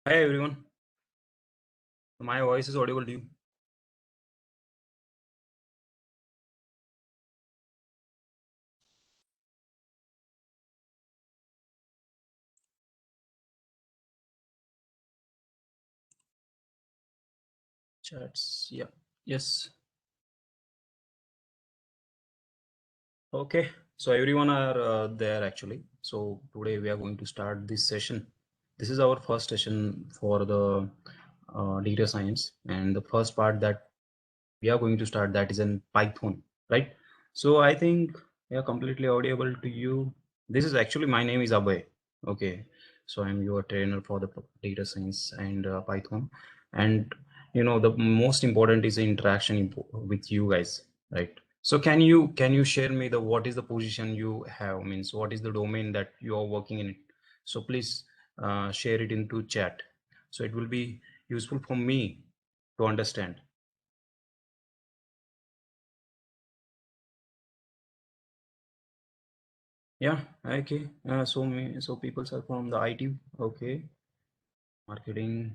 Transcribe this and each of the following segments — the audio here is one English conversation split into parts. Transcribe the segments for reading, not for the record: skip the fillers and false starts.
Hi everyone, my voice is audible to you. Chats, yeah, yes. Okay, so everyone are there actually. So today we are going to start this session. This is our first session for the data science, and the first part that we are going to start that is in Python, right? So I think we are completely audible to you. This is actually my name is Abhay. Okay, so I'm your trainer for the data science and Python, and the most important is the interaction with you guys, right? So can you share me the what is the position you have, means what is the domain that you are working in it? So please share it into chat. So it will be useful for me to understand. Yeah, okay. So people are from the IT. Okay, marketing.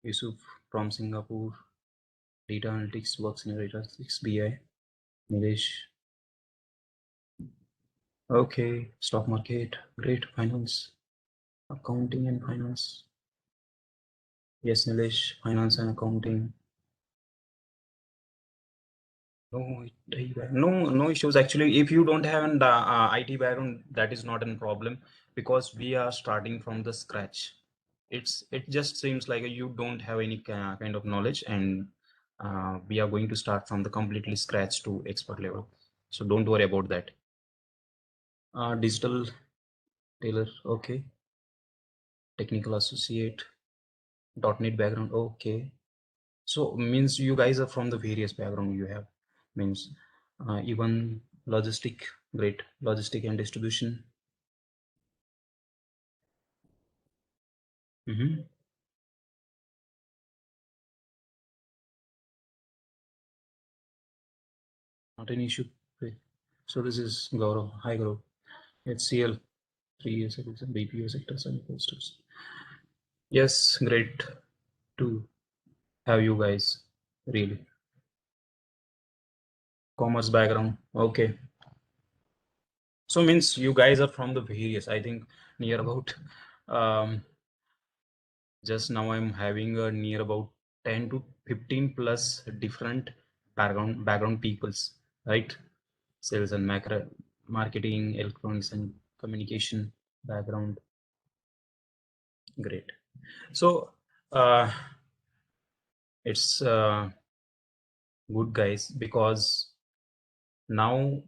Yusuf from Singapore. Data analytics works in data analytics. BI. Nilesh. Okay, stock market. Great. Finance. Accounting and finance. Yes, Nilesh. Finance and accounting. No issues. Actually, if you don't have an IT background, that is not a problem because we are starting from the scratch. It just seems like you don't have any kind of knowledge, and we are going to start from the completely scratch to expert level. So don't worry about that. Digital tailor, okay. Technical associate, .NET background, okay. So means you guys are from the various background you have, means even logistic, great, logistic and distribution. Mm-hmm. Not an issue. Great. So this is Gaurav. Hi Gaurav. HCL, 3 years ago, some BPO sectors and posters. Yes, great to have you guys. Really, commerce background. Okay, so means you guys are from the various. I think near about um, just now I'm having a near about 10 to 15 plus different background peoples, right? Sales and macro marketing, electronics and communication background. Great. So uh, it's good guys because now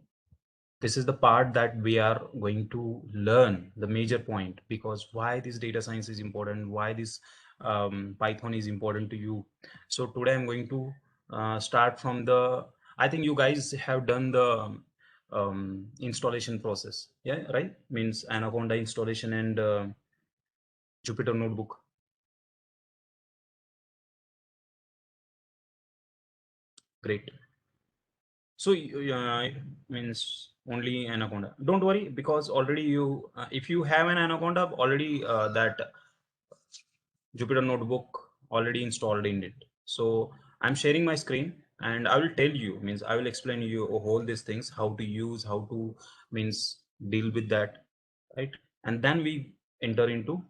this is the part that we are going to learn the major point, because why this data science is important, why this Python is important to you. So today I'm going to start from the, I think you guys have done the installation process, yeah, right? Means Anaconda installation and Jupyter notebook. Great. So means only Anaconda. Don't worry, because already you, if you have an Anaconda already, that Jupyter notebook already installed in it. So I'm sharing my screen and I will tell you, means I will explain you all these things, how to use, how to means deal with that, right? And then we enter into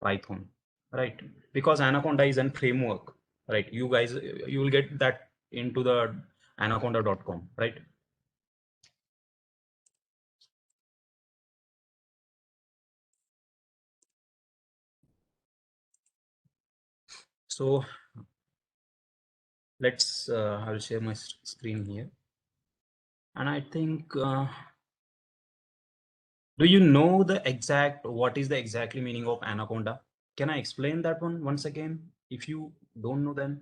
Python, right? Because Anaconda is a framework, right? You guys, you will get that into the anaconda.com, right? So let's, I will share my screen here. And I think, do you know the exact, what is the exactly meaning of anaconda? Can I explain that one once again? If you don't know, then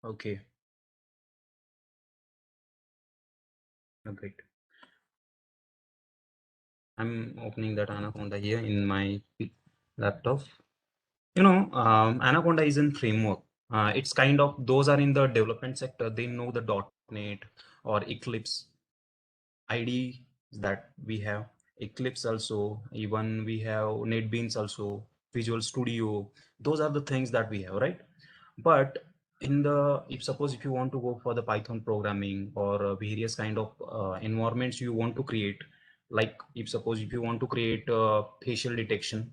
okay, great. I'm opening that anaconda here in my laptop. Anaconda is in framework. It's kind of, those are in the development sector. They know the .NET or Eclipse IDE. that we have Eclipse also, even we have NetBeans also, Visual Studio. Those are the things that we have, right? But in the, if suppose if you want to go for the Python programming or various kind of environments you want to create, like if suppose if you want to create facial detection,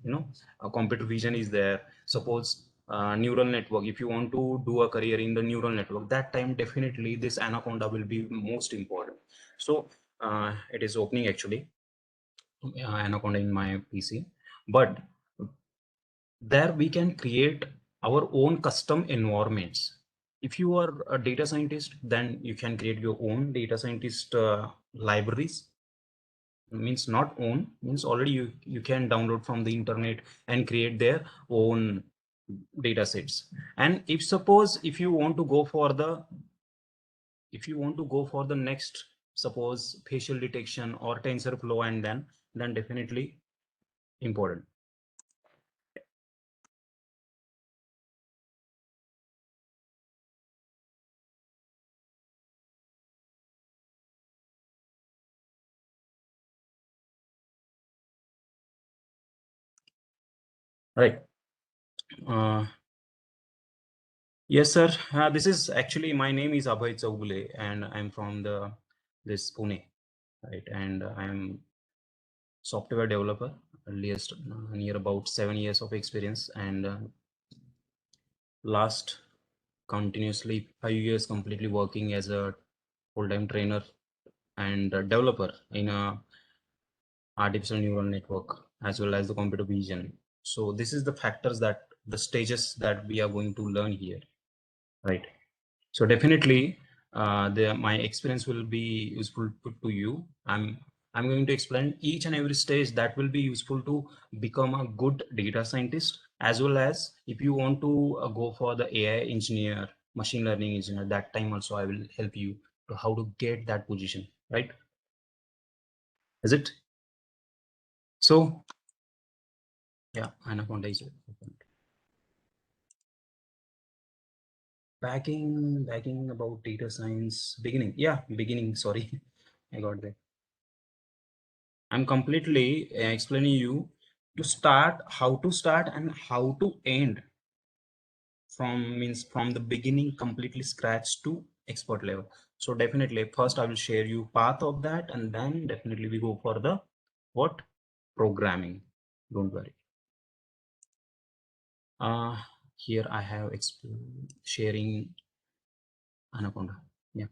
computer vision is there. Suppose neural network, if you want to do a career in the neural network, that time definitely this Anaconda will be most important. So it is opening actually, Anaconda in my PC. But there we can create our own custom environments. If you are a data scientist, then you can create your own data scientist libraries. Means not own, means already you can download from the internet and create their own data sets. And if suppose if you want to go for the, if you want to go for the next, suppose facial detection or TensorFlow, and then definitely important. Right. uh, Yes, sir. This is actually, my name is Abhay Chaugule, and I'm from the this Pune, right? And I'm software developer, earliest near about 7 years of experience, and last continuously 5 years completely working as a full-time trainer and a developer in a artificial neural network as well as the computer vision. So this is the factors that the stages that we are going to learn here, right? So definitely, my experience will be useful to you. I'm going to explain each and every stage that will be useful to become a good data scientist, as well as if you want to go for the AI engineer, machine learning engineer. That time also I will help you to how to get that position. Right? Is it? So yeah, Anaconda is open. Backing about data science beginning. Yeah, beginning. Sorry, I got that. I'm completely explaining you to start, how to start and how to end, from means from the beginning completely scratch to expert level. So definitely first I will share you path of that, and then definitely we go for the what, programming. Don't worry. Uh, Here I have sharing Anaconda. Yeah.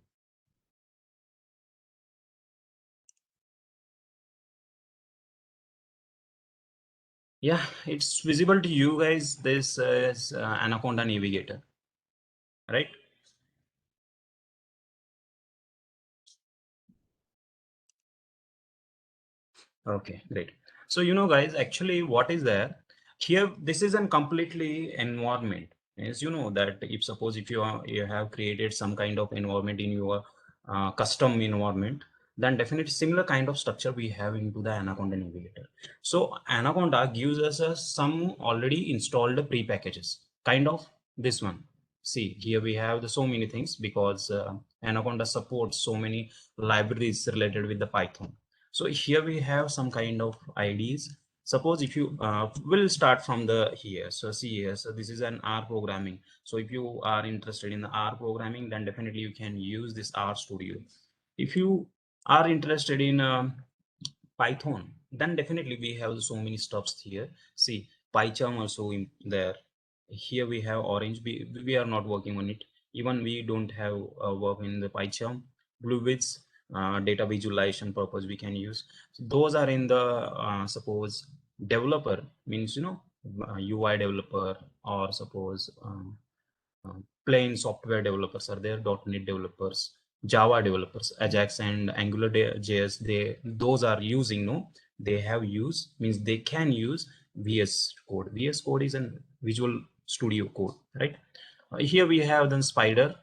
Yeah, it's visible to you guys. This is Anaconda Navigator, right? Okay, great. So, guys, actually what is there here, this is a completely environment. As you know that if suppose if you have created some kind of environment in your custom environment, then definitely similar kind of structure we have into the Anaconda Navigator. So Anaconda gives us some already installed pre-packages, kind of this one. See, here we have the so many things because Anaconda supports so many libraries related with the Python. So here we have some kind of IDs. Suppose if you will start from the here. So see here, so this is an R programming. So if you are interested in the R programming, then definitely you can use this R Studio. If you are interested in Python, then definitely we have so many stuffs here. See, PyCharm also in there. Here we have Orange. We are not working on it. Even we don't have work in the PyCharm. Bluebits, data visualization purpose we can use. So those are in the suppose developer, means UI developer, or suppose plain software developers are there, .NET developers, Java developers, Ajax and Angular JS, those are using, no, they have used, means they can use VS Code. VS Code is a Visual Studio Code, right? Here we have then Spider,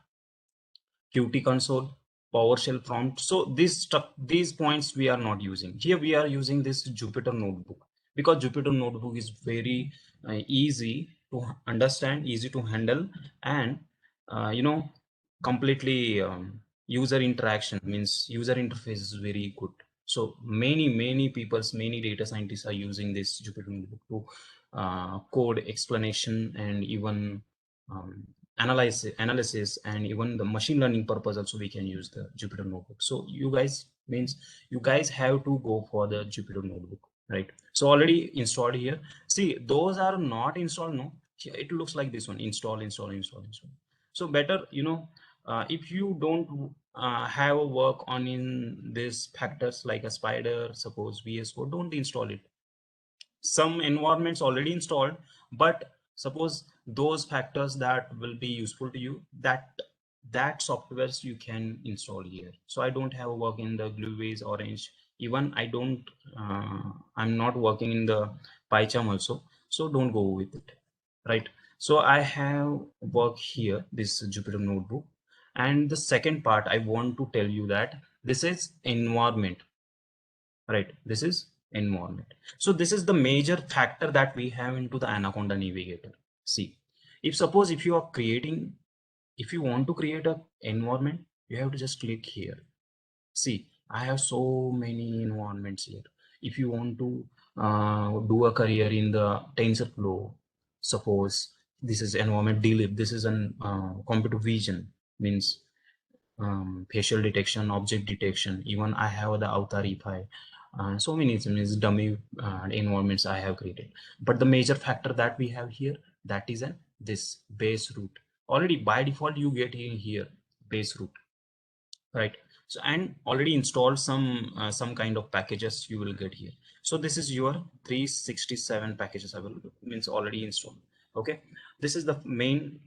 Qt console, PowerShell prompt. So these points we are not using. Here we are using this Jupyter notebook, because Jupyter notebook is very easy to understand, easy to handle, and completely user interaction, means user interface is very good. So many people's, many data scientists are using this Jupyter notebook to code explanation and even analysis and even the machine learning purpose also we can use the Jupyter notebook. So you guys, means you guys have to go for the Jupyter notebook, right? So already installed here. See, those are not installed, no. Here it looks like this one: install. So better, if you don't have a work on in these factors like a spider, suppose VS Code, don't install it. Some environments already installed, but suppose those factors that will be useful to you, that softwares you can install here. So I don't have a work in the Glueways, Orange. Even I'm not working in the PyCharm also, so don't go with it, right? So I have work here, this Jupyter notebook. And the second part I want to tell you that this is environment, right? This is environment. So this is the major factor that we have into the Anaconda Navigator. See, if you are creating, if you want to create a environment, you have to just click here. See, I have so many environments here. If you want to do a career in the TensorFlow, suppose this is environment DLib, this is an computer vision, means facial detection, object detection. Even I have the Avatar EPI. So many means dummy environments I have created. But the major factor that we have here, that is this base root. Already by default you get in here base root, right? So and already installed some kind of packages you will get here. So this is your 367 packages available, means already installed. Okay, this is the main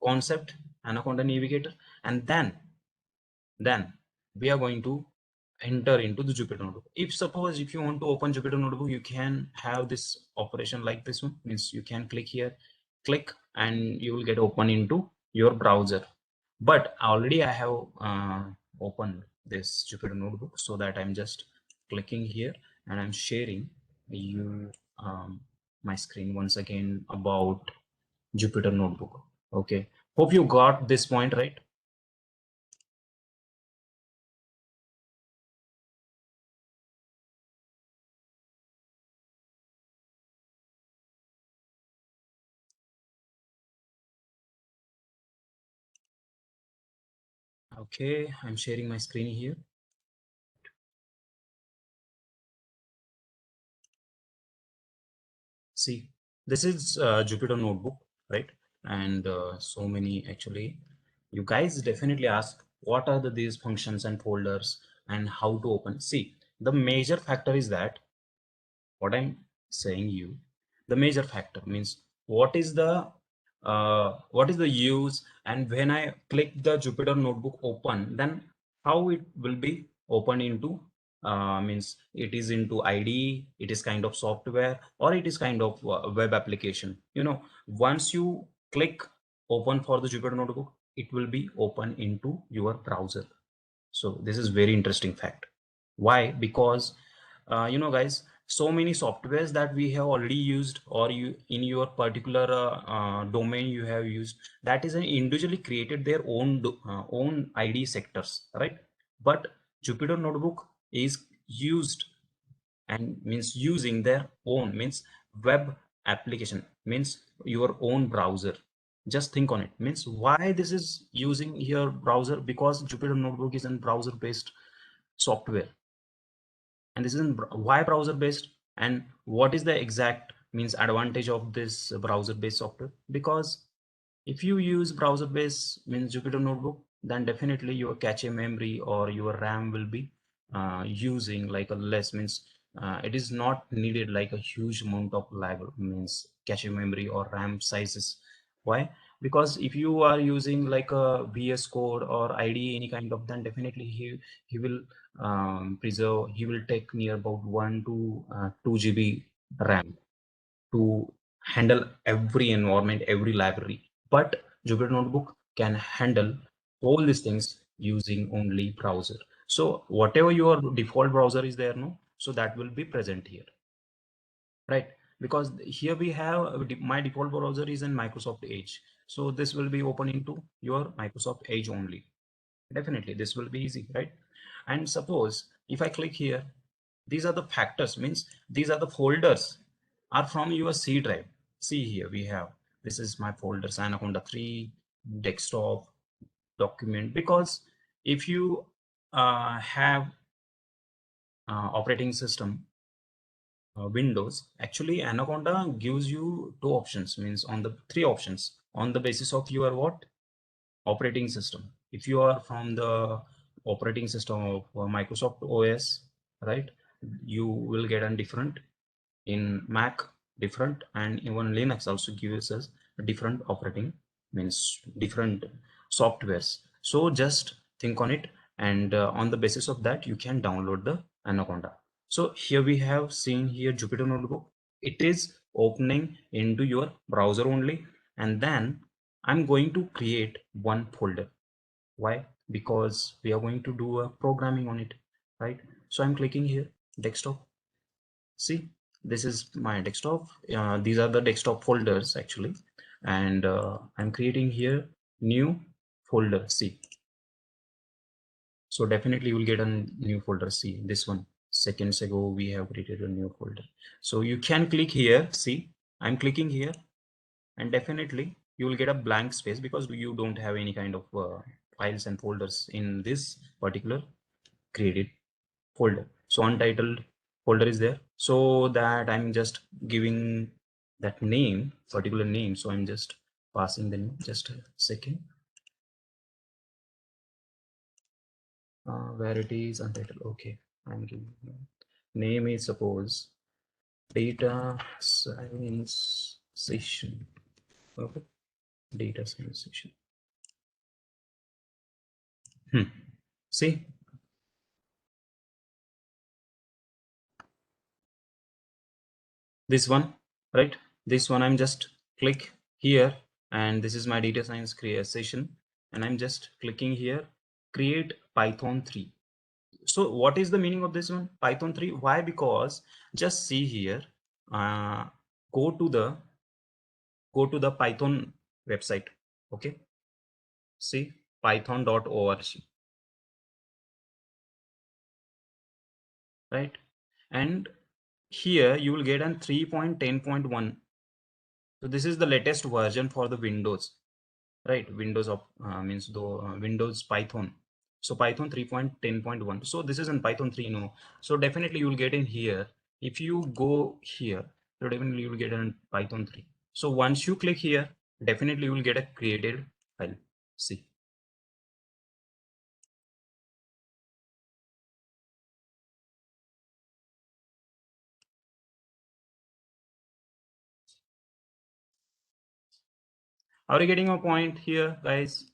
concept, Anaconda Navigator. And then we are going to enter into the Jupyter notebook. If suppose if you want to open Jupyter notebook, you can have this operation like this one, means you can click here, click, and you will get open into your browser. But already I have opened this Jupyter notebook, so that I'm just clicking here and I'm sharing you my screen once again about Jupyter notebook. Okay, hope you got this point, right? Okay, I'm sharing my screen here. See, this is Jupyter notebook, right? And so many actually. You guys definitely ask what are these functions and folders and how to open. See, the major factor is that what I'm saying you, the major factor means what is the use, and when I click the Jupyter notebook open, then how it will be open into means it is into IDE, it is kind of software, or it is kind of web application. Once you click open for the Jupyter notebook, it will be open into your browser. So this is very interesting fact. Why? Because guys, so many softwares that we have already used, or you in your particular domain you have used, that is an individually created their own ID sectors, right? But Jupyter notebook is used and means using their own, means web application, means your own browser. Just think on it, means why this is using your browser, because Jupyter notebook is a browser based software. And this is why browser based, and what is the exact means advantage of this browser based software? Because if you use browser based means Jupyter notebook, then definitely your cache memory or your RAM will be using like a less, means it is not needed like a huge amount of library, means cache memory or RAM sizes. Why? Because if you are using like a VS Code or IDE any kind of, then definitely he will preserve, he will take near about 1 to 2 GB RAM to handle every environment, every library. But Jupyter Notebook can handle all these things using only browser. So whatever your default browser is there, no, so that will be present here, right? Because here we have my default browser is in Microsoft Edge. So this will be open into your Microsoft Edge only. Definitely, this will be easy, right? And suppose If I click here, these are the factors, means these are the folders are from your C drive. See here we have, this is my folders, Anaconda 3, desktop, document. Because if you have operating system Windows, actually Anaconda gives you two options, means on the three options on the basis of your what operating system. If you are from the operating system of Microsoft OS, right, you will get a different. In Mac different, and even Linux also gives us a different operating, means different softwares. So just think on it, and on the basis of that you can download the Anaconda. So here we have seen here Jupyter Notebook. It is opening into your browser only, and then I'm going to create one folder. Why? Because we are going to do a programming on it, right? So I'm clicking here, desktop. See, this is my desktop. These are the desktop folders actually, and I'm creating here new folder C. So definitely you will get a new folder C. This one, seconds ago we have created a new folder. So you can click here. See, I'm clicking here, and definitely you will get a blank space because you don't have any kind of files and folders in this particular created folder. So untitled folder is there, so that I'm just giving that name, particular name. So I'm just passing the name. Just a second. Where it is untitled. Okay, I'm giving name is suppose data science session. Okay, data science session. See, this one, right? This one I'm just click here, and this is my data science create session, and I'm just clicking here, create Python 3. So what is the meaning of this one, Python 3? Why? Because just see here, uh, go to the Python website. Okay, see python.org, right? And here you will get an 3.10.1. so this is the latest version for the Windows, right? Windows of means the Windows Python. So Python 3.10.1. so this is in Python 3, no? So definitely you will get in here. If you go here, so definitely you will get in Python 3. So once you click here, definitely you will get a created file. See, are you getting a point here, guys?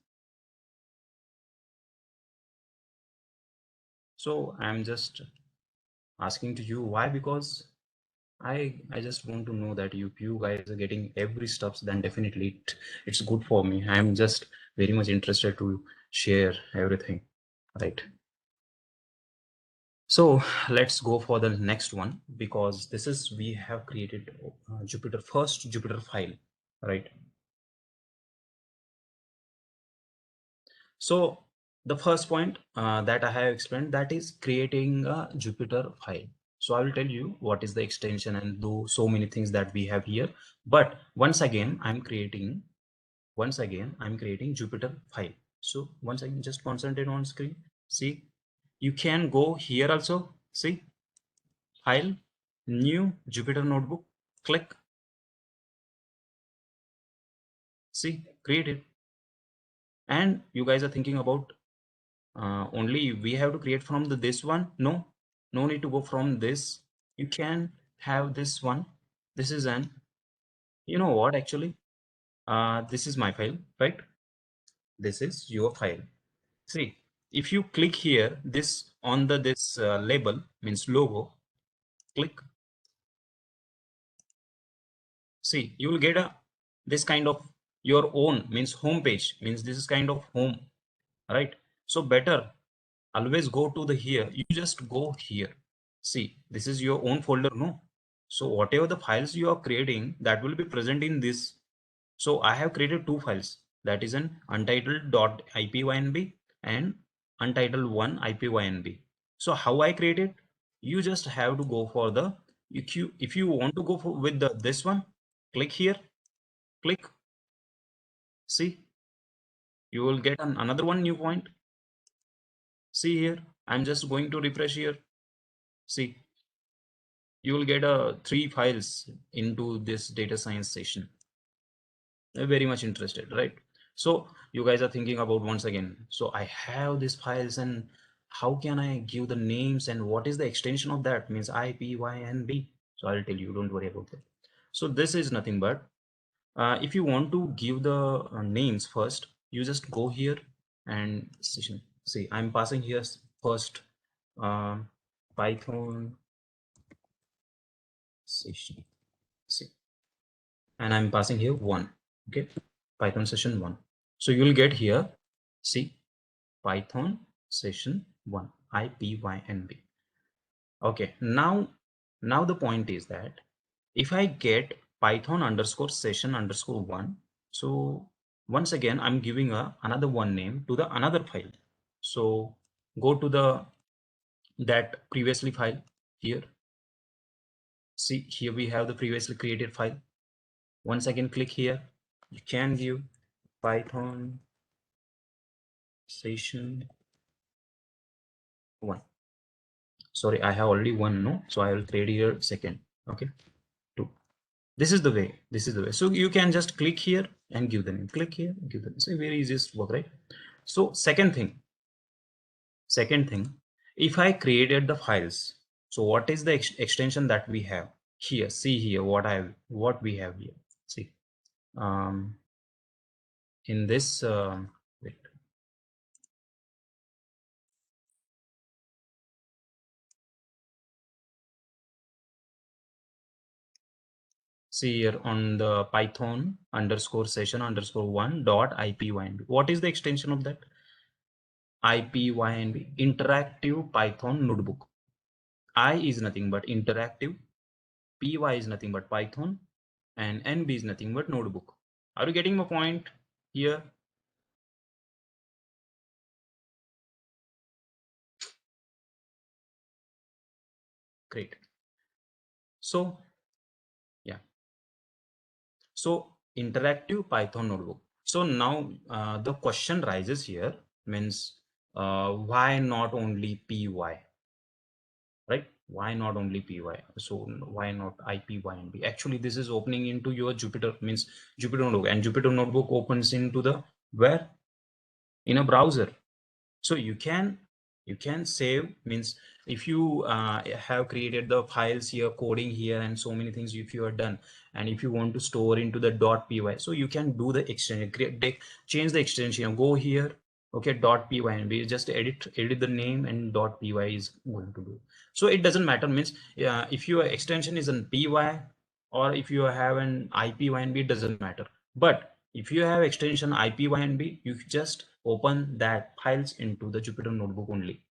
So I'm just asking to you why, because I just want to know that if you guys are getting every steps, then definitely it's good for me. I'm just very much interested to share everything, right? So let's go for the next one, because this is we have created Jupyter, first Jupyter file, right? So the first point that I have explained, that is creating a Jupyter file. So I will tell you what is the extension and do so many things that we have here. But once again, I'm creating Jupyter file. So once again, just concentrate on screen. See, you can go here also. See, file, new Jupyter notebook, click. See, create it. And you guys are thinking about only we have to create from this one. No need to go from this. You can have this one. This is an, you know what, actually this is my file, right? This is your file. See, if you click here, this on the this label, means logo, click. See, you will get a this kind of your own, means home page, means this is kind of home, right? So better always go to the here. You just go here. See, this is your own folder, no? So whatever the files you are creating, that will be present in this. So I have created two files, that is an untitled.ipynb and untitled one ipynb. So how I create it? You just have to go for the, if you want to go for with the this one, click here, click, see, you will get another one new point. See here, I'm just going to refresh here. See, you will get three files into this data science session. I'm very much interested, right? So you guys are thinking about once again, so I have these files and how can I give the names and what is the extension of that? Means I, P, Y, and B. So I'll tell you, don't worry about that. So this is nothing but if you want to give the names first, you just go here and session. See, I'm passing here first Python session. See, and I'm passing here one. Okay, Python session one. So you will get here. See, Python session one, IPYNB. Okay, now the point is that if I get Python underscore session underscore one, so once again I'm giving another one name to the another file. So go to the that previously file here. See, here we have the previously created file. Once again click here, you can give Python session one. Sorry, I have already one, no, so I will create here second. Okay, two. This is the way, this is the way. So you can just click here and give the name, click here, give them. It's a very easiest work, right? So second thing, if I created the files, so what is the extension that we have here? See here what we have here. See, um in this wait, see here on the Python underscore session underscore one dot IPYNB. What is the extension of that? IPYNB, interactive Python notebook. I is nothing but interactive, PY is nothing but Python, and NB is nothing but notebook. Are you getting my point here? Great. So yeah, so interactive Python notebook. So now the question rises here, means why not only PY, right? Why not only PY? So why not IPYNB? Actually, this is opening into your Jupyter, means Jupyter notebook, and Jupyter notebook opens into the where? In a browser. So you can save, means if you have created the files here, coding here, and so many things if you are done, and if you want to store into the .py, so you can do the extension, change the extension, go here, okay, .py, and we just edit the name, and .py is going to do. So it doesn't matter, means if your extension is an py or if you have an IPYNB, it doesn't matter. But if you have extension IPYNB, you just open that files into the Jupyter notebook only,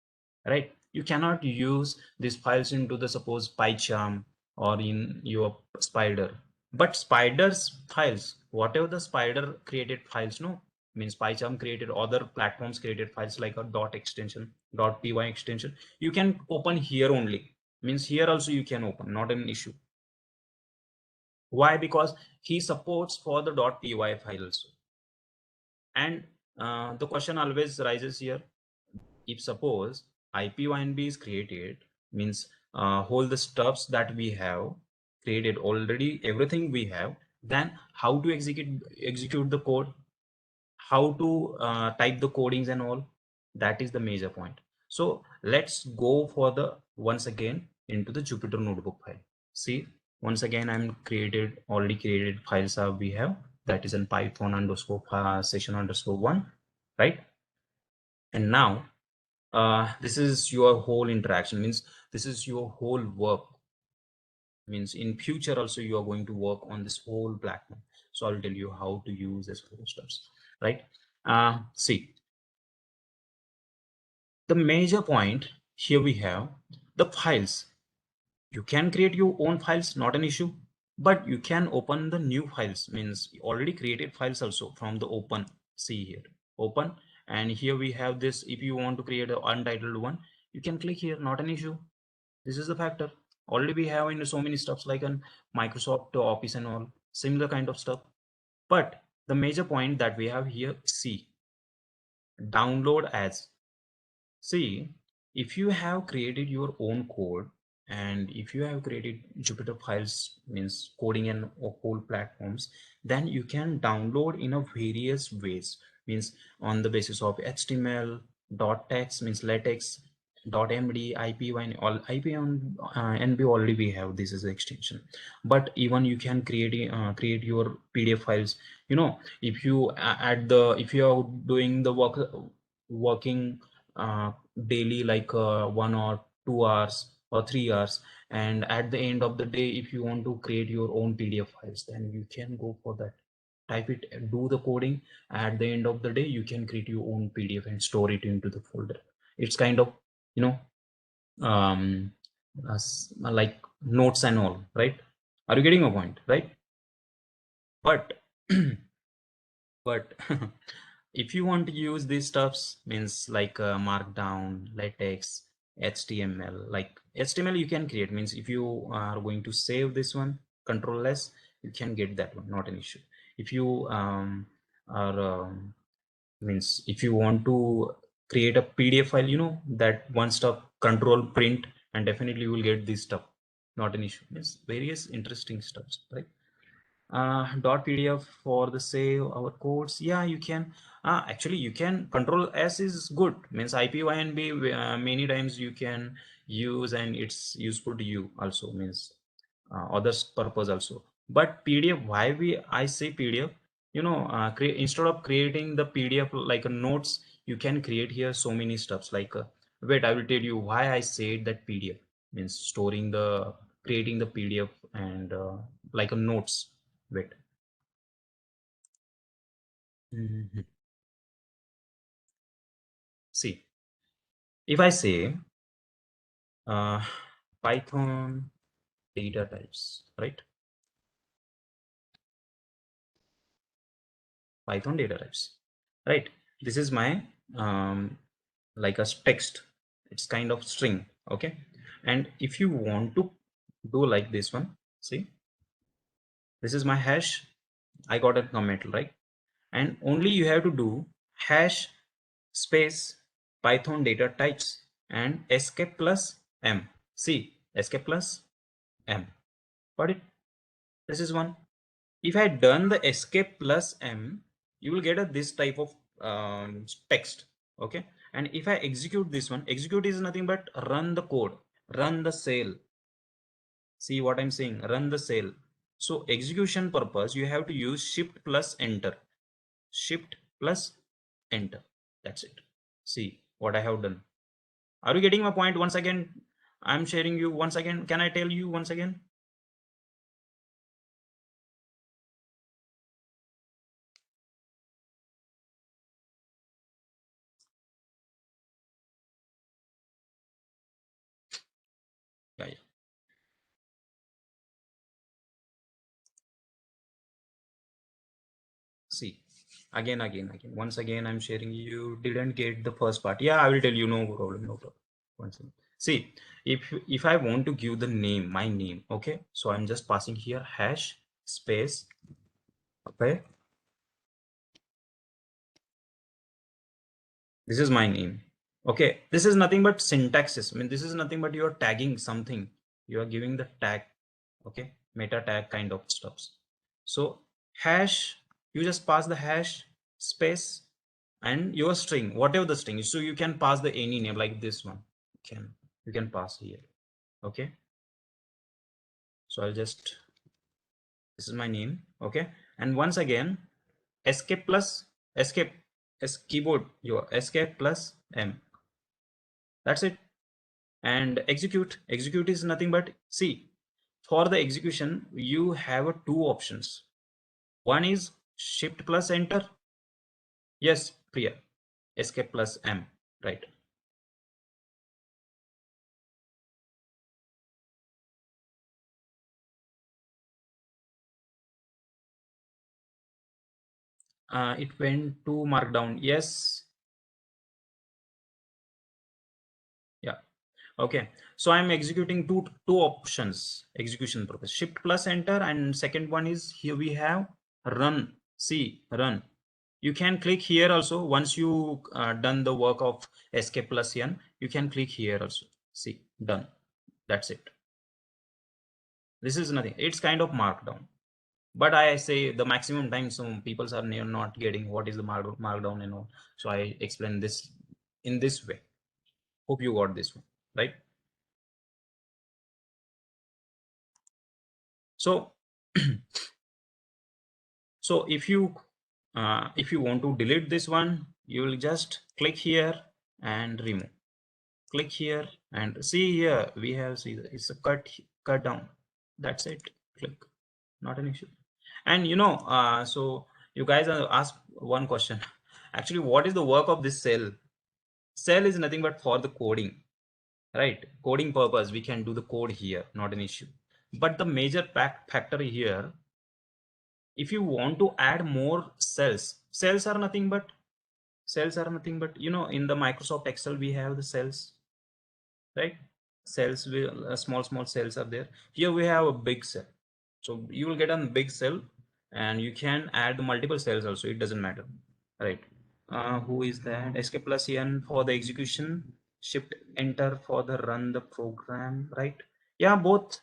right? You cannot use these files into the suppose PyCharm or in your Spider. But Spider's files, whatever the Spider created files, no, means PyCharm created, other platforms created files like a dot extension, .py extension, you can open here only. Means here also you can open, not an issue. Why? Because he supports for the .py files. And the question always rises here, if suppose IPYNB is created, means all the stuffs that we have created already, everything we have, then how to execute the code, how to type the codings and all, that is the major point. So let's go for the once again into the Jupyter notebook file. See, once again I'm already created files we have, that is in Python underscore session underscore one, right? And now this is your whole interaction, means this is your whole work, means in future also you are going to work on this whole platform. So I'll tell you how to use this whole steps, right? See, the major point here we have the files. You can create your own files, not an issue, but you can open the new files, means already created files also from the open. See here, open, and here we have this. If you want to create an untitled one, You can click here, not an issue. This is the factor. Already we have in so many stuffs like on Microsoft Office and all similar kind of stuff. But the major point that we have here, see, download as. See, if you have created your own code and if you have created Jupyter files, means coding and whole platforms, then you can download in a various ways, means on the basis of HTML, .text, means latex, .md, IPy, and all IP on NB already we have. This is the extension, but even you can create your PDF files. You know, if you add the if you are doing the working uh, daily like 1 or 2 hours or 3 hours, and at the end of the day if you want to create your own PDF files, then you can go for that, type it, do the coding. At the end of the day you can create your own PDF and store it into the folder. It's kind of, you know, um like notes and all, right? Are you getting a point, right? But but if you want to use these stuffs, means like markdown, latex, HTML, like HTML you can create, means if you are going to save this one, control s, you can get that one, not an issue. If you are means if you want to create a PDF file, you know, that one stuff, control print, and definitely you will get this stuff, not an issue. Means various interesting stuffs, right? .pdf for the save our codes. Yeah, you can actually you can control s is good, means IPynb many times you can use and it's useful to you also, means others purpose also. But PDF, why I say PDF, you know, instead of creating the PDF like a notes, you can create here so many stuffs like wait, I will tell you why I said that PDF, means storing the creating the PDF and like a notes. Wait. Mhm. See, if I say uh, Python data types, right? Python data types, right? This is my like a text. It's kind of string, okay? And if you want to do like this one, see, this is my hash. I got a comment, right? And only you have to do hash space Python data types and escape plus m. See, escape plus m. Got it? This is one. If I done the escape plus m, you will get a this type of text. Okay. And if I execute this one, execute is nothing but run the code, run the cell. See what I'm saying? Run the cell. So execution purpose, you have to use shift plus enter. Shift plus enter. That's it. See what I have done. Are you getting my point? Once again, I'm sharing you once again. Can I tell you once again? Yeah, yeah. See, again. Once again, I'm sharing. You didn't get the first part. Yeah, I will tell you. No problem. No problem. Once again. See, if I want to give the name, my name, okay. So I'm just passing here hash space. Okay, this is my name. Okay, this is nothing but syntaxes. I mean, this is nothing but you are tagging something. You are giving the tag. Okay, meta tag kind of stuffs. So hash, you just pass the hash space and your string, whatever the string is. So you can pass the any name like this one. You can pass here. Okay. So I'll just, this is my name. Okay. And once again, escape plus escape, keyboard, your escape plus m. That's it. And execute is nothing but, see, for the execution, you have two options. One is shift plus enter. Yes, Priya. Escape plus M, right? It went to markdown. Yes. Yeah. Okay, so I'm executing two options, execution purpose, shift plus enter, and second one is here we have run. See, run. You can click here also. Once you done the work of escape plus n, you can click here also. See, done. That's it. This is nothing. It's kind of markdown. But I say the maximum time, so people are not getting what is the markdown and all. So I explain this in this way. Hope you got this one, right? So, so if you want to delete this one, you will just click here and remove. Click here and see here we have, see it's a cut down. That's it. Click. Not an issue. And so you guys ask one question. Actually, what is the work of this cell? Cell is nothing but for the coding, right? Coding purpose, we can do the code here, not an issue. But the major factor here, if you want to add more cells, cells are nothing but in the Microsoft Excel we have the cells, right? Cells will small cells are there. Here we have a big cell, so you will get a big cell, and you can add multiple cells also, it doesn't matter, right? Who is that? Escape plus n for the execution, shift enter for the run the program, right? Yeah, both.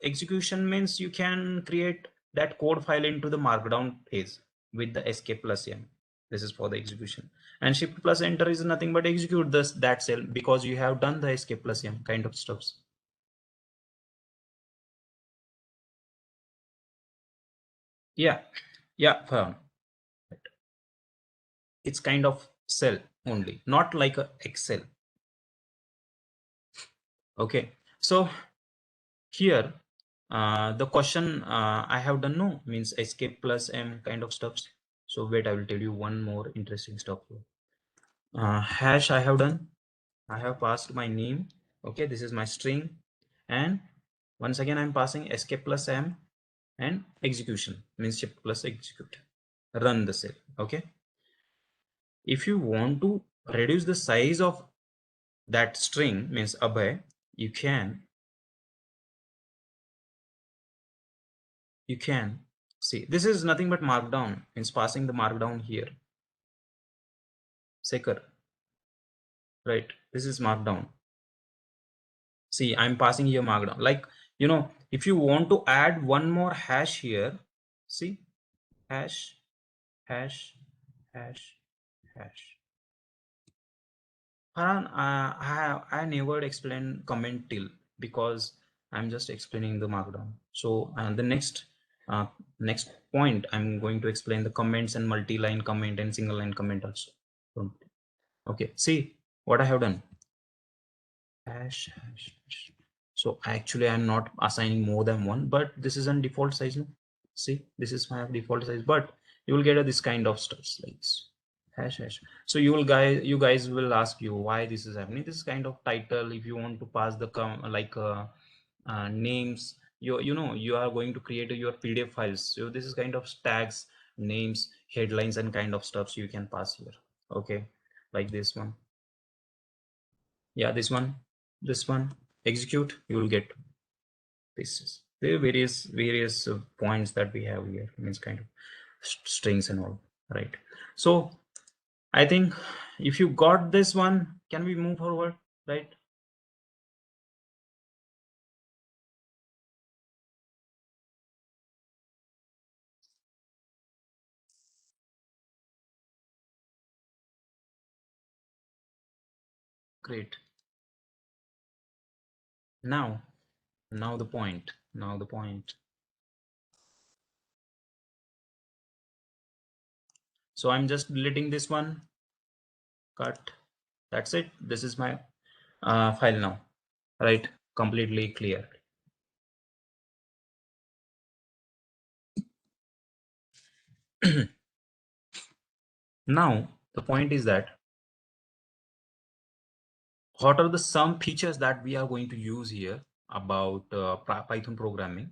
Execution means you can create that code file into the markdown phase with the escape plus n. This is for the execution, and shift plus enter is nothing but execute this that cell, because you have done the escape plus m kind of stuffs. Yeah, fine. It's kind of cell only, not like a Excel. Okay, so here the question I have done, no, means escape plus m kind of stuffs. So wait, I will tell you one more interesting stuff here. Hash I have done. I have passed my name. Okay, this is my string, and once again I'm passing escape plus m, and execution means shift plus execute, run the cell. Okay, if you want to reduce the size of that string, means abhay, you can see this is nothing but markdown, means passing the markdown here, secker, right? This is markdown. See, I'm passing here markdown, like, if you want to add one more hash here, see, hash, hash, hash, hash. Farhan, I never explained comment till, because I'm just explaining the markdown. So the next point, I'm going to explain the comments and multi-line comment and single line comment also. Okay, see what I have done. Hash, hash, hash. So actually I'm not assigning more than one, but this is on default size. No? See, this is my default size, but you will get this kind of stuff like this. Hash, hash. So you guys will ask you why this is happening. This is kind of title. If you want to pass the names, you are going to create your PDF files. So this is kind of tags, names, headlines, and kind of stuff. So you can pass here. Okay, like this one. Yeah, this one, execute, you will get pieces. There are various points that we have here, means kind of strings and all, right? So I think if you got this one, can we move forward, right? Great. Now, now the point. So I'm just deleting this one, cut. That's it. This is my file now, right? Completely clear. Now, the point is that what are the some features that we are going to use here about Python programming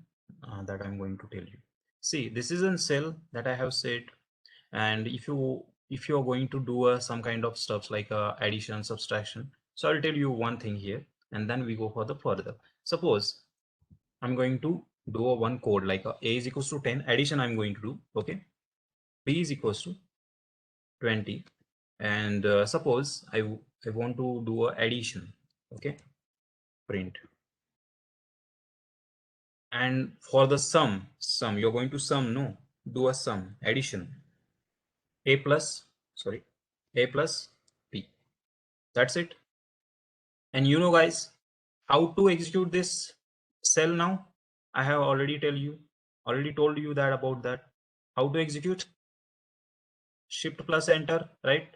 that I'm going to tell you. See, this is a cell that I have said, and if you are going to do some kind of stuffs like addition, subtraction, so I'll tell you one thing here. and then we go for the further. Suppose I'm going to do a one code like a is equals to 10 addition I'm going to do. Okay, b is equals to 20, and suppose I want to do a addition. Okay, print, and for the sum you're going to sum, no, do a sum addition a plus, sorry, a plus b. That's it. And you know guys, how to execute this cell now? I have already told you that about that. How to execute? Shift plus enter, right?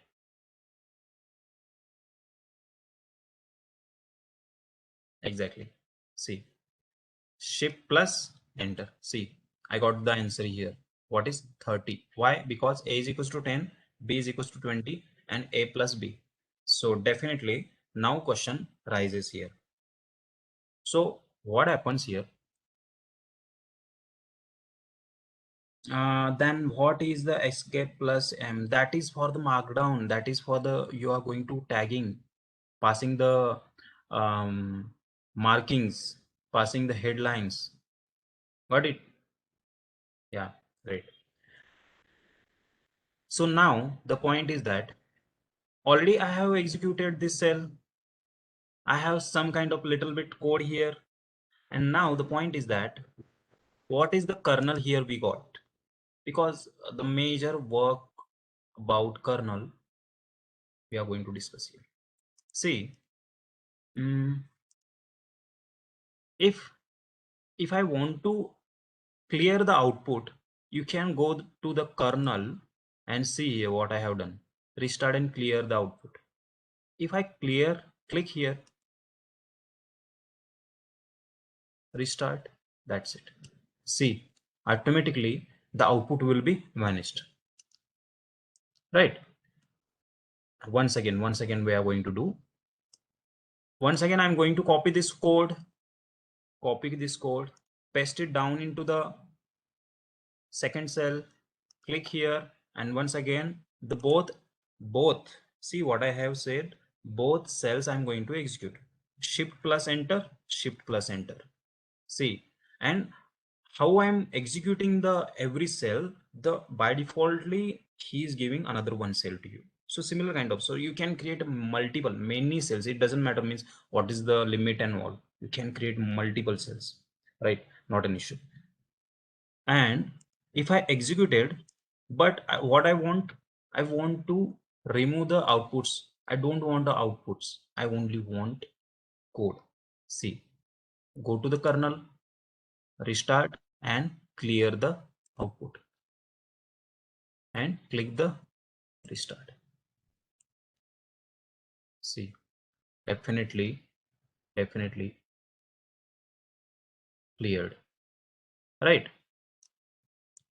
Exactly. See, shift plus enter. See, I got the answer here. What is 30? Why? Because a is equals to 10, b is equals to 20, and a plus b. So definitely now question rises here. So what happens here? Then what is the escape plus m? That is for the markdown. That is for the, you are going to tagging, passing the markings, passing the headlines. Got it? Yeah, great. So now the point is that already I have executed this cell. I have some kind of little bit code here. And now the point is that what is the kernel here we got? Because the major work about kernel we are going to discuss here. See, if I want to clear the output, you can go to the kernel and see what I have done. Restart and clear the output. If I click here, restart, that's it. See, automatically the output will be vanished. Right? Once again we are going to do. Once again, I'm going to copy this code, paste it down into the second cell, click here, and once again the both see what I have said, both cells I'm going to execute. Shift plus enter, shift plus enter. See, and how I'm executing the every cell, the by defaultly he is giving another one cell to you. So similar kind of, so you can create multiple many cells. It doesn't matter means what is the limit and all. You can create multiple cells, right? Not an issue. And if I executed, but what I want to remove the outputs. I don't want the outputs. I only want code. See, go to the kernel, restart and clear the output and click the restart. See, definitely cleared, right?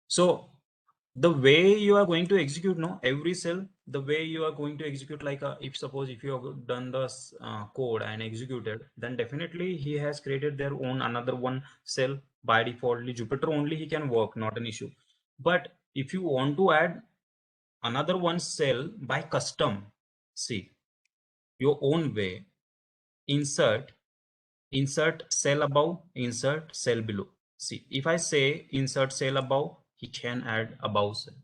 So the way you are going to execute, no, every cell, the way you are going to execute, like if suppose if you have done the code and executed, then definitely he has created their own another one cell by defaultly. Jupyter only he can work, not an issue. But if you want to add another one cell by custom, see, your own way, insert cell above, insert cell below. See, if I say insert cell above, he can add above cell.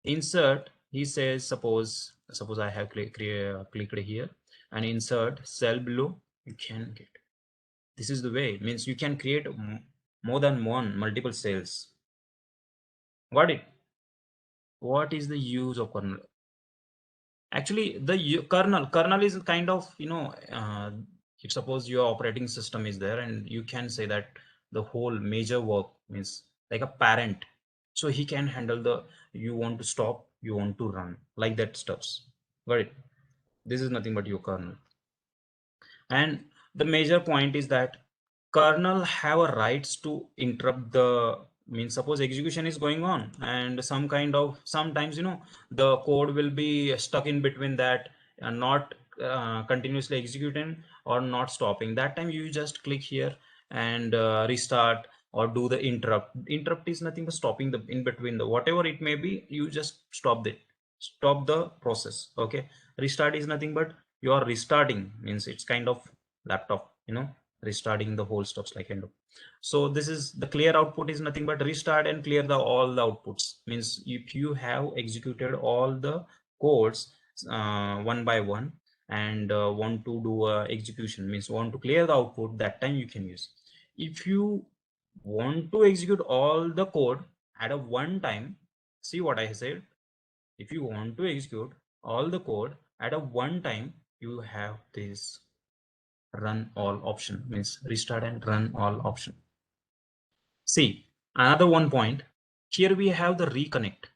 Insert, he says, suppose I have clicked here and insert cell below, you can get. This is the way, means you can create more than one multiple cells. Got it? What is the use of kernel? Actually, the kernel is kind of, if suppose your operating system is there and you can say that the whole major work means like a parent, so he can handle the, you want to stop, you want to run, like that stuffs. Right? This is nothing but your kernel. And the major point is that kernel have a rights to interrupt the, means suppose execution is going on and some kind of, sometimes the code will be stuck in between that and not continuously executing or not stopping. That time you just click here and restart or do the interrupt is nothing but stopping the in between the whatever it may be, you just stop the process. Okay, restart is nothing but you are restarting, means it's kind of laptop, restarting the whole stuffs like kind of. So this is the clear output is nothing but restart and clear the all the outputs. Means if you have executed all the codes one by one and want to do execution, means want to clear the output, that time you can use. If you want to execute all the code at a one time, see what I said, if you want to execute all the code at a one time, you have this run all option, means restart and run all option. See, another one point here, we have the reconnect.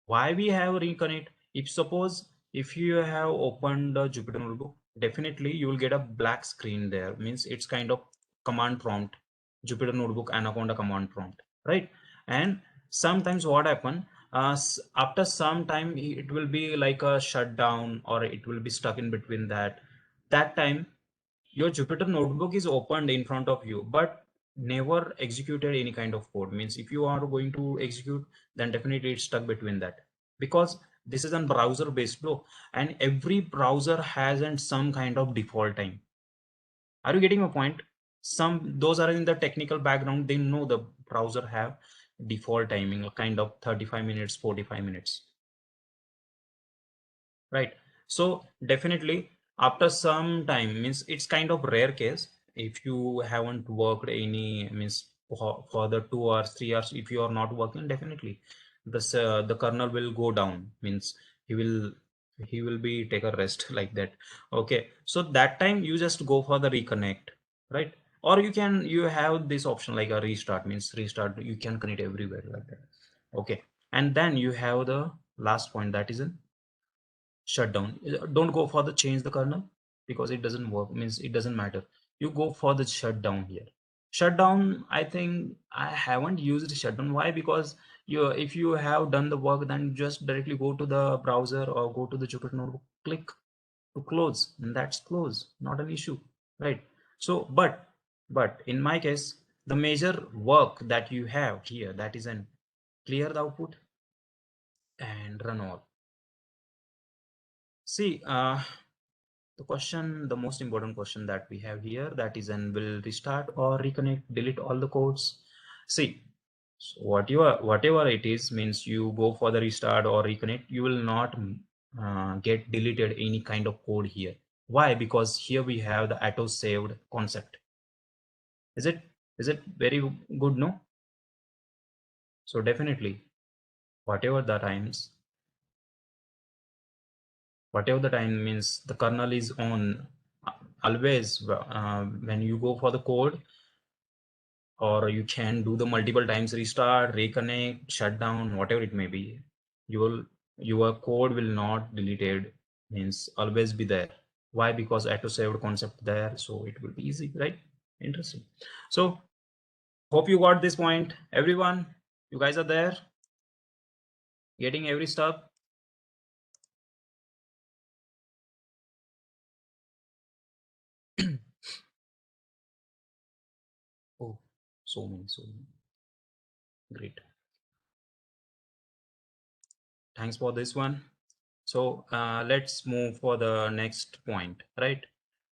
Why we have reconnect? If suppose if you have opened the Jupyter notebook, definitely you will get a black screen there, means it's kind of command prompt, Jupyter notebook anaconda command prompt, right? And sometimes what happen, after some time it will be like a shutdown or it will be stuck in between that time your Jupyter notebook is opened in front of you but never executed any kind of code. Means if you are going to execute, then definitely it's stuck between that, because this is a browser based flow and every browser has and some kind of default time. Are you getting my point? Some those are in the technical background, they know the browser have default timing kind of 35 minutes, 45 minutes, right? So definitely after some time, means it's kind of rare case if you haven't worked any, means for the 2 hours 3 hours, if you are not working, definitely this the kernel will go down, means he will he will be take a rest like that. Okay, so that time you just go for the reconnect, right? Or you have this option like a restart, means restart, you can connect everywhere like that. Okay, and then you have the last point, that is a shutdown. Don't go for the change the kernel, because it doesn't work, means it doesn't matter. You go for the shutdown here. Shutdown, I think I haven't used shutdown. Why? Because you, if you have done the work, then just directly go to the browser or go to the Jupyter notebook, click to close, and that's close, not an issue, right? So but in my case, the major work that you have here, that is an clear the output and run all. See, the question, the most important question that we have here, that is, and will restart or reconnect, delete all the codes. See, so whatever it is, means you go for the restart or reconnect, you will not get deleted any kind of code here. Why? Because here we have the auto saved concept. Is it very good? No. So definitely, whatever the times, whatever the time, means the kernel is on always. When you go for the code, or you can do the multiple times restart, reconnect, shut down, whatever it may be, your code will not deleted, means always be there. Why? Because auto saved concept there, so it will be easy, right? Interesting. So hope you got this point, everyone. You guys are there getting every stuff. Oh, so many, great. Thanks for this one. So let's move for the next point, right?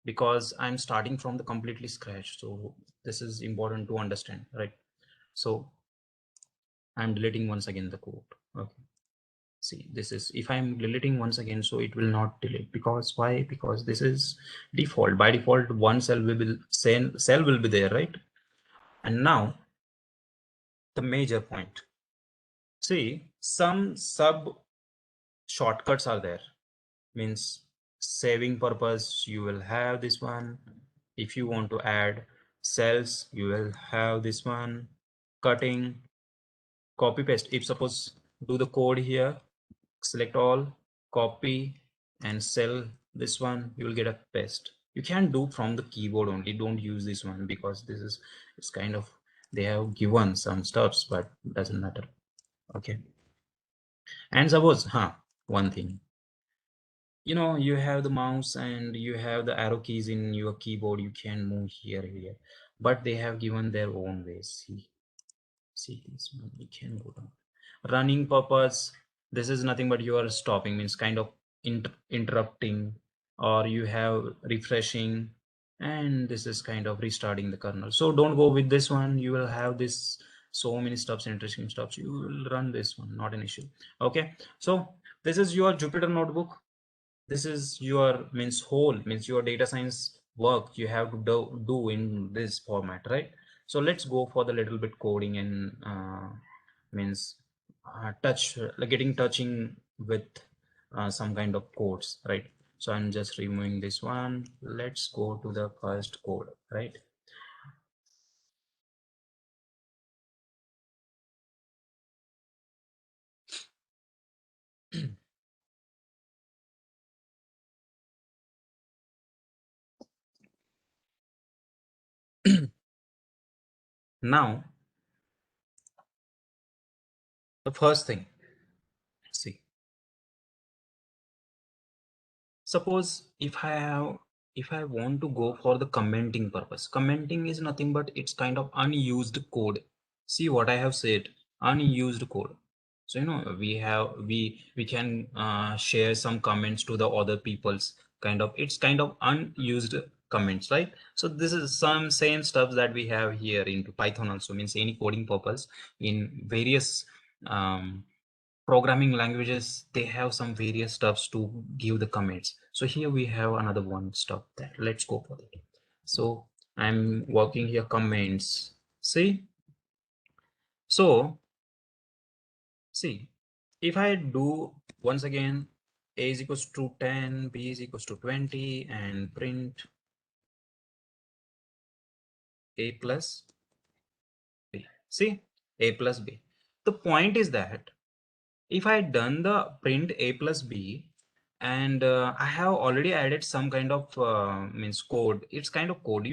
Because I'm starting from the completely scratch. So this is important to understand, right? So I'm deleting once again the code. Okay. See, this is, if I'm deleting once again, so it will not delete, because why? Because this is default. By default, one cell will be there, right? And now the major point. See, some sub shortcuts are there, means saving purpose, you will have this one. If you want to add cells, you will have this one. Cutting, copy paste, if suppose do the code here, select all, copy and cell this one, you will get a paste. You can do from the keyboard only, don't use this one, because this is, it's kind of, they have given some stuffs, but doesn't matter. Okay, and suppose one thing, you have the mouse and you have the arrow keys in your keyboard, you can move here, but they have given their own ways. See this one, you can go down. Running purpose, this is nothing but you are stopping, means kind of interrupting, or you have refreshing, and this is kind of restarting the kernel. So don't go with this one. You will have this so many stuffs, interesting stuffs. You will run this one, not an issue. Okay, so this is your Jupyter notebook. This is your means your data science work you have to do in this format, right? So let's go for the little bit coding and means touching with some kind of codes, right? So I'm just removing this one. Let's go to the first code, right? Now the first thing, see, suppose if I want to go for the commenting purpose. Commenting is nothing but it's kind of unused code. See what I have said, unused code. So we can share some comments to the other people's, kind of it's kind of unused comments, right? So this is some same stuff that we have here into Python also, means any coding purpose in various programming languages. They have some various stuffs to give the comments. So here we have another one stuff that let's go for it. So I'm working here comments. See so see if I do once again, a is equals to 10, b is equals to 20, and print a plus b. See, a plus b. The point is that if I done the print a plus b, and I have already added some kind of means code. It's kind of code,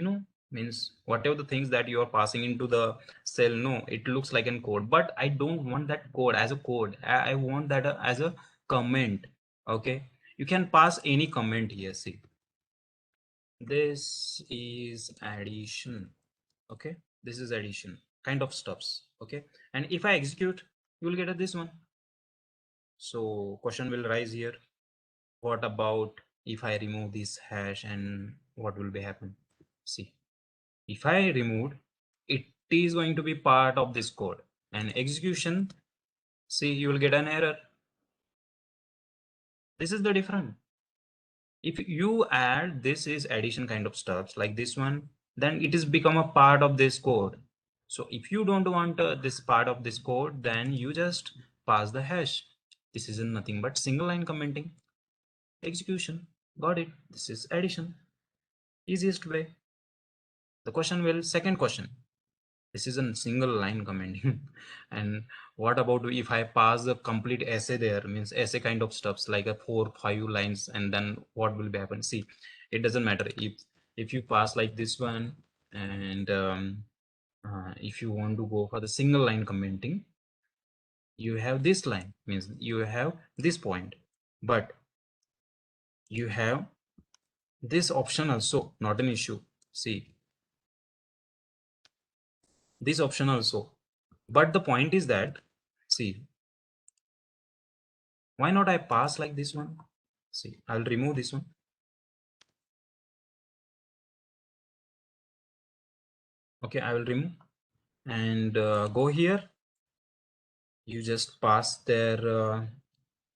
means whatever the things that you are passing into the cell, no, it looks like an code, but I don't want that code as a code. I want that as a comment. Okay, you can pass any comment here. See, this is addition. Okay, this is addition kind of stuffs. Okay, and if I execute, you will get a this one. So question will rise here. What about if I remove this hash, and what will be happen? See, if I removed, it is going to be part of this code, and execution, see, you will get an error. This is the difference. If you add this is addition kind of stuff like this one, then it is become a part of this code. So if you don't want this part of this code, then you just pass the hash. This is nothing but single line commenting. Execution, got it. This is addition, easiest way. The question will, second question, this is a single line commenting. And what about if I pass the complete essay there, means essay kind of stuffs like a 4-5 lines, and then what will be happen? See, it doesn't matter if you pass like this one, and if you want to go for the single line commenting, you have this line, means you have this point, but you have this option also, not an issue. See, this option also, but the point is that, see, why not I pass like this one? See, I'll remove this one. Okay, I will remove, and go here. You just pass their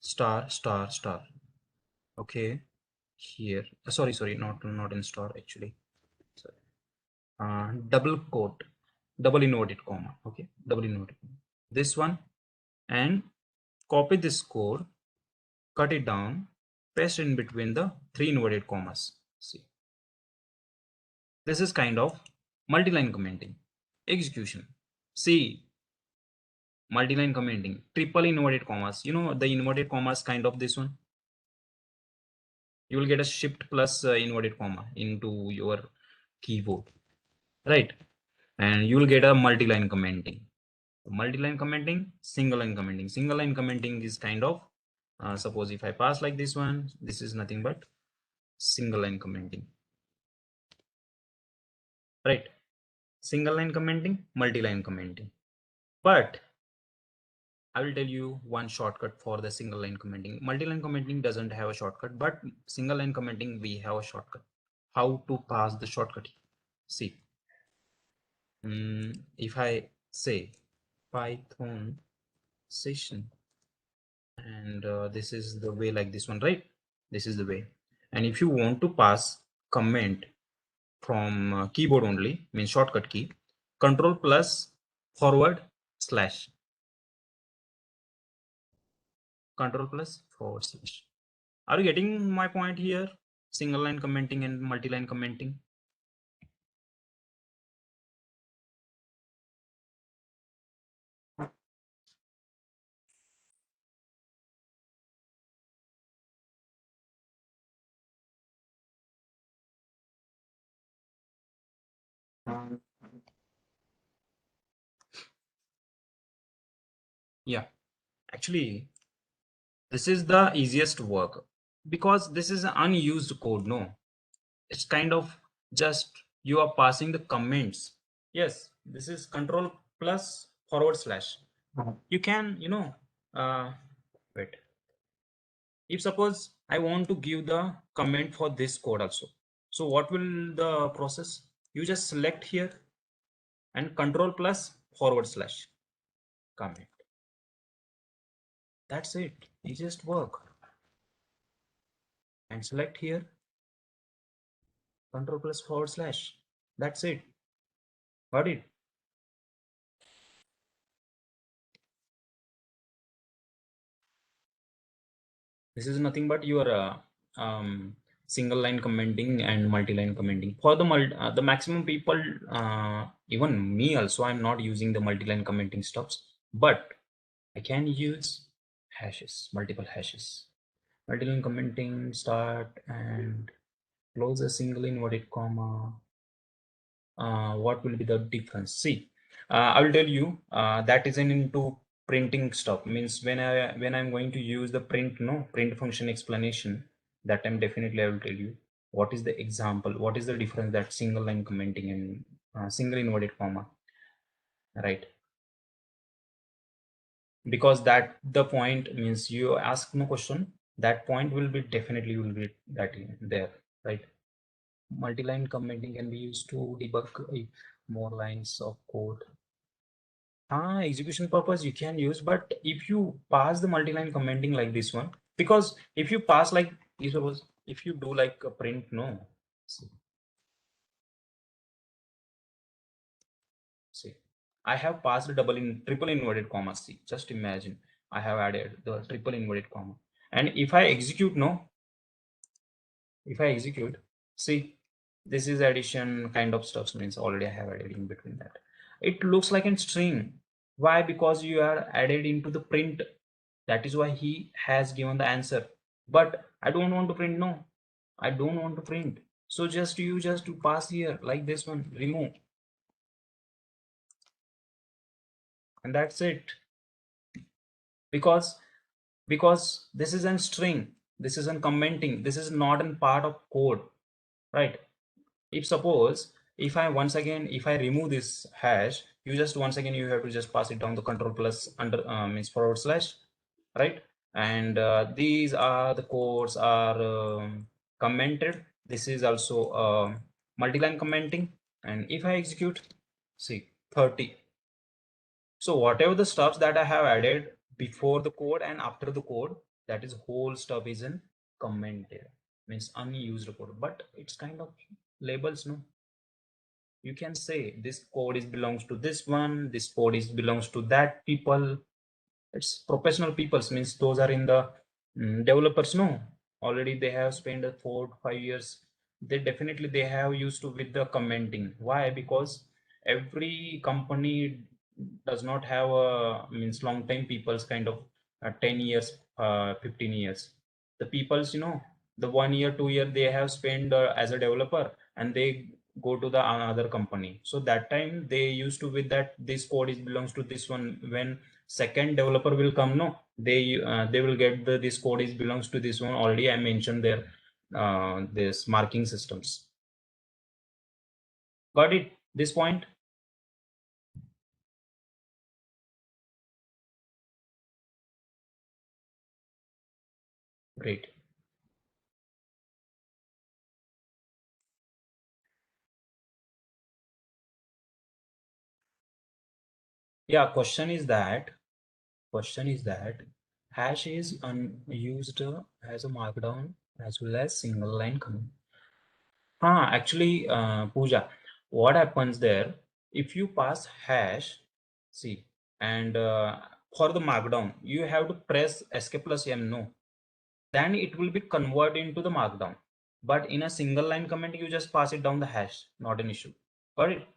star star star. Okay, here, sorry, not in star actually. Sorry. Double quote, double inverted comma. Okay, double inverted comma. This one, and copy this code, cut it down, paste in between the 3 inverted commas. See, this is kind of multi-line commenting. Execution. See, multi-line commenting, triple inverted commas. The inverted commas kind of this one. You will get a shift plus inverted comma into your keyboard, right? And you will get a multi-line commenting. Multi-line commenting, single line commenting. Single line commenting is kind of, suppose if I pass like this one, this is nothing but single line commenting, right? Single line commenting, multi-line commenting. But I will tell you one shortcut for the single line commenting. Multi-line commenting doesn't have a shortcut, but single line commenting we have a shortcut. how to pass the shortcut. See, if I say Python session, and this is the way, like this one, right? This is the way. And if you want to pass comment from keyboard only, means shortcut key, control plus forward slash, control plus forward slash. Are you getting my point here? Single line commenting and multi-line commenting. Yeah, actually, this is the easiest work because this is unused code. No, it's kind of just you are passing the comments. Yes, this is control plus forward slash. You can, uh, wait. If suppose I want to give the comment for this code also. So what will the process? You just select here and control plus forward slash comment. That's it. Easiest work. And select here control plus forward slash. That's it. Got it? This is nothing but your single line commenting and multi-line commenting. For the maximum people, even me also, I'm not using the multi-line commenting stuffs, but I can use hashes, multiple hashes. Multi-line commenting, start and close a single inverted comma. What will be the difference? See, I will tell you that isn't into printing stuff. Means when I'm going to use the print function explanation, that time definitely I will tell you what is the example, what is the difference that single line commenting and single inverted comma, right? Because that the point means you ask no question, that point will be definitely will be that there, right? Multi-line commenting can be used to debug more lines of code. Execution purpose you can use, but if you pass the multi-line commenting like this one, because if you pass like you suppose if you do like a print, no, see, see, I have passed triple inverted comma. See, just imagine I have added the triple inverted comma, and if I execute, no, if I execute, see, this is addition kind of stuff, means already I have added in between that. It looks like a string. Why? Because you are added into the print. That is why he has given the answer. But I don't want to print. No, I don't want to print. So just you just to pass here like this one, remove, and that's it. Because this is a string. This is a commenting. This is not a part of code, right? If suppose if I once again if I remove this hash, you just once again you have to just pass it down the control plus under means forward slash, right? And these are the codes are commented. This is also multi-line commenting, and if I execute, see 30. So whatever the stuffs that I have added before the code and after the code, that is whole stuff is in commented, means unused code, but it's kind of labels, no? You can say this code is belongs to this one, this code is belongs to that people. It's professional peoples, means those are in the developers, no, already they have spent 4 to 5 years. They definitely they have used to with the commenting. Why? Because every company does not have a means long time people's kind of 10 years 15 years. The people's, the 1 year 2 year they have spent as a developer, and they go to the another company. So that time they used to with that this code is belongs to this one. When second developer will come, no, they will get this code is belongs to this one. Already I mentioned their this marking systems. Got it? This point? Great. Yeah, question is that hash is used as a markdown as well as single line comment. Actually, Pooja, what happens there if you pass hash, see, and for the markdown, you have to press escape plus M, no, then it will be converted into the markdown. But in a single line comment, you just pass it down the hash, not an issue. Got it?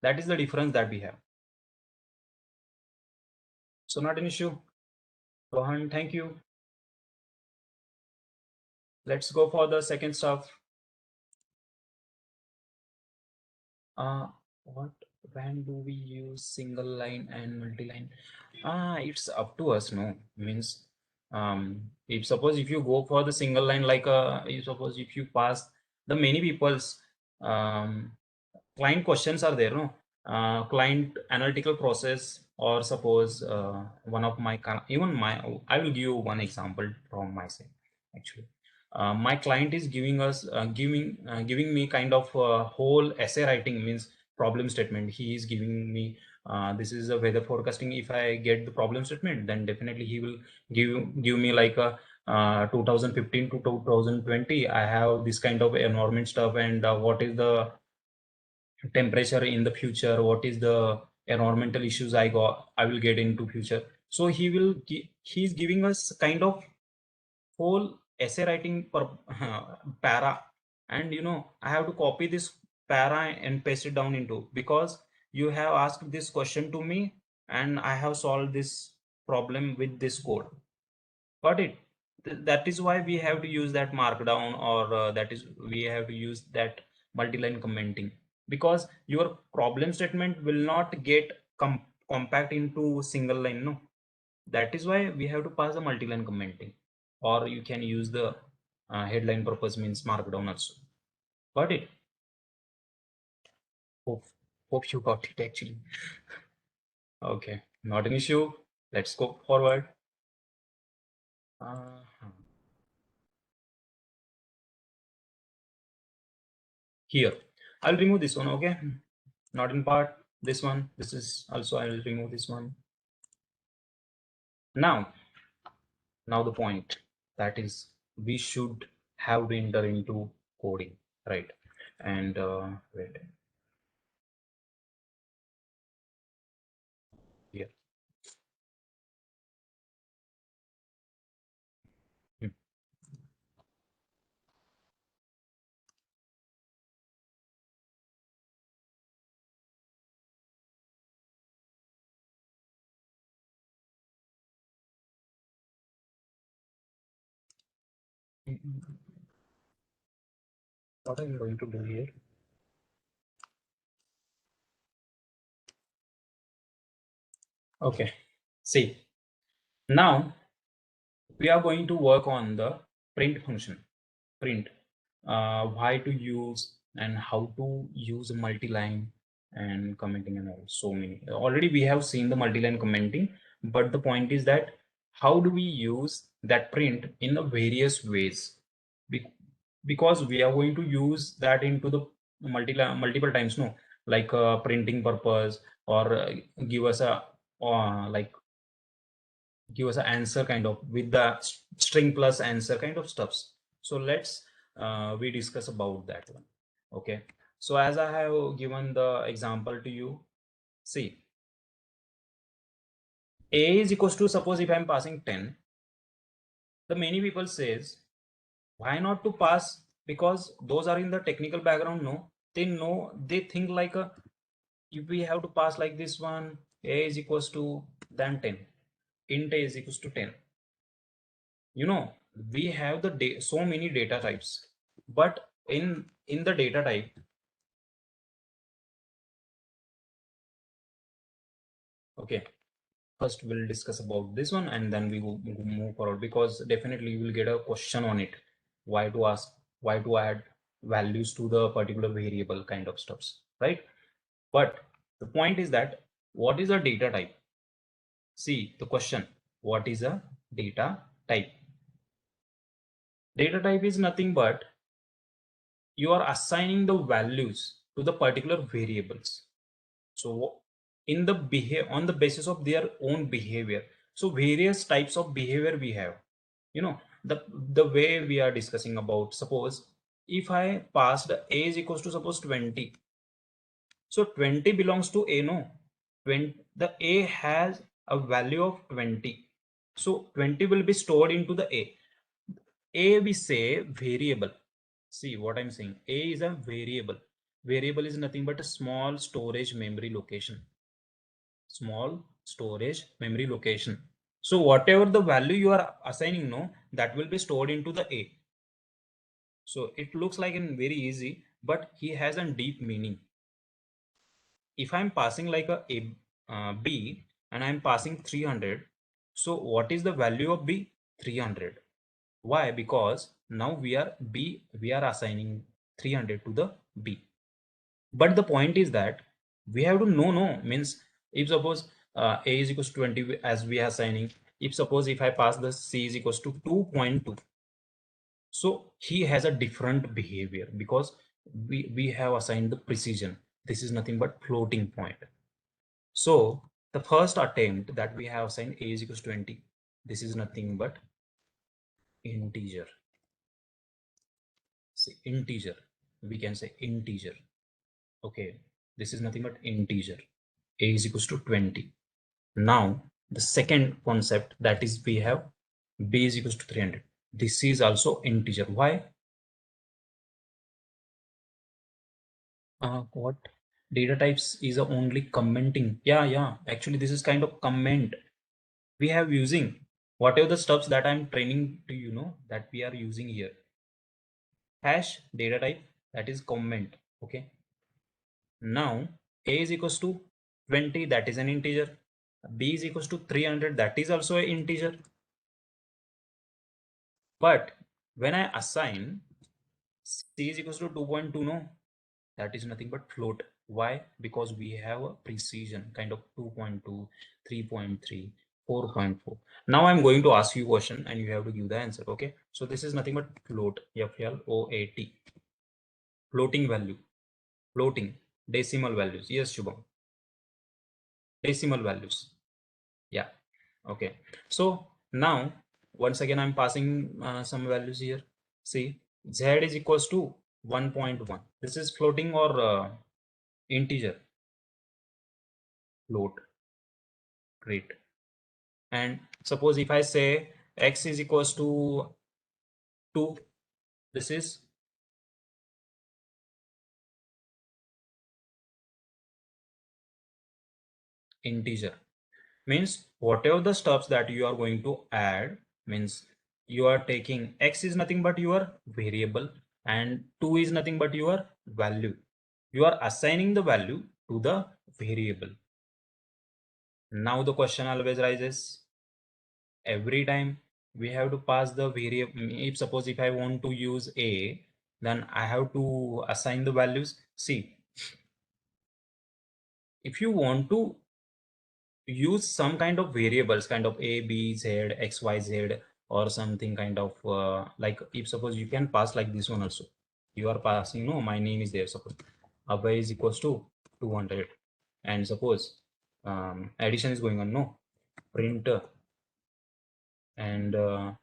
That is the difference that we have. So not an issue. Rohan, thank you. Let's go for the second stuff. Uh, what when do we use single line and multi-line? It's up to us, no? Means if suppose if you go for the single line, like you suppose if you pass the many people's client questions are there, no? Client analytical process, or suppose one of my even my I will give you one example from my side actually. My client is giving us giving me kind of whole essay writing, means problem statement. He is giving me this is a weather forecasting. If I get the problem statement, then definitely he will give me like a 2015 to 2020 I have this kind of environment stuff, and what is the temperature in the future, what is the environmental issues I will get into future. So he's giving us kind of whole essay writing per para, and I have to copy this para and paste it down into, because you have asked this question to me and I have solved this problem with this code. Got it? That is why we have to use that markdown, or that is we have to use that multi-line commenting, because your problem statement will not get compact into single line, no. That is why we have to pass the multi-line commenting, or you can use the headline purpose, means markdown also. Got it? Hope you got it actually. Okay, not an issue. Let's go forward. uh, Here I'll remove this one. Okay, not in part. This one, this is also, I will remove this one. Now the point, that is we should have to enter into coding, right? And wait here. Hmm. What are you going to do here? Okay, see, now we are going to work on the print function. Print, why to use and how to use a multi-line and commenting and all. So many already we have seen the multi-line commenting, but the point is that how do we use that print in the various ways? Be- because we are going to use that into the multiple times, no, like printing purpose, or give us a like give us an answer kind of with the string plus answer kind of stuffs. So let's we discuss about that one. Okay, so as I have given the example to you, see, a is equals to, suppose if I'm passing 10, the many people says why not to pass, because those are in the technical background, no, they know, they think like a, if we have to pass like this one, a is equals to then 10, int a is equals to 10. We have the so many data types, but in the data type, okay, first we'll discuss about this one and then we will move forward, because definitely you will get a question on it, why to ask, why to add values to the particular variable kind of stuffs, right? But the point is that what is a data type? See the question, what is a data type? Data type is nothing but you are assigning the values to the particular variables. So in the on the basis of their own behavior. So various types of behavior we have, you know, the way we are discussing about, suppose if I passed a is equals to suppose 20, so 20 belongs to a, no, 20, the a has a value of 20, so 20 will be stored into the a we say variable. See what I'm saying, a is a variable. Variable is nothing but a small storage memory location, small storage memory location. So whatever the value you are assigning, no, that will be stored into the a. So it looks like in very easy, but he has a deep meaning. If I'm passing like b and I'm passing 300, so what is the value of b? 300. Why? Because now we are assigning 300 to the b. But the point is that we have to know, no, means if suppose a is equals to 20 as we are assigning, if suppose if I pass the c is equals to 2.2, so he has a different behavior because we have assigned the precision. This is nothing but floating point. So the first attempt that we have assigned a is equals to 20, this is nothing but integer. See, integer, we can say integer. Okay, this is nothing but integer. A is equals to 20. Now the second concept, that is we have b is equals to 300. This is also integer. Why? What? Data types is only commenting. Yeah. Actually, this is kind of comment we have using whatever the stuffs that I'm training to, you know, that we are using here. Hash data type, that is comment. Okay. Now a is equals to 20, that is an integer. B is equals to 300, that is also an integer. But when I assign c is equals to 2.2, no, that is nothing but float. Why? Because we have a precision kind of 2.2, 3.3, 4.4. Now I'm going to ask you a question and you have to give the answer. Okay, so this is nothing but float, float, floating value, floating decimal values. Yes, Shubham, decimal values. Yeah. Okay, so now once again I'm passing some values here. See, z is equals to 1.1. This is floating or integer? Float. Great. And suppose if I say x is equals to 2, this is integer. Means whatever the stuffs that you are going to add, means you are taking x is nothing but your variable and 2 is nothing but your value. You are assigning the value to the variable. Now the question always rises, every time we have to pass the variable. If suppose if I want to use a, then I have to assign the values. See, if you want to use some kind of variables, kind of a, b, z, x, y, z, or something kind of like, if suppose you can pass like this one also, you are passing, no, my name is there, suppose Abhay is equals to 200, and suppose addition is going on, no, print and a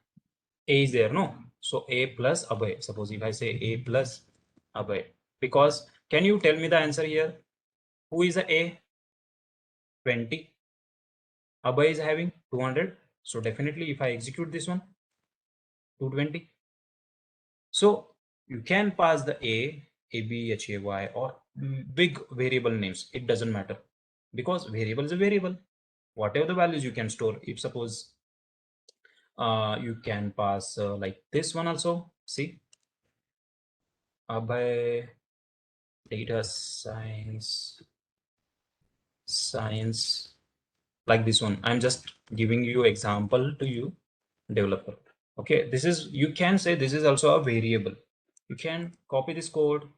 is there, no, so a plus Abhay. Suppose if I say a plus Abhay, because can you tell me the answer here? Who is a? 20. Abhay is having 200. So definitely if I execute this one, 220. So you can pass the a b, h, a, y, or big variable names. It doesn't matter because variable is a variable. Whatever the values you can store. If suppose you can pass like this one also. See, Abhay data science, like this one. I'm just giving you example to you, developer. Okay, this is, you can say this is also a variable. You can copy this code,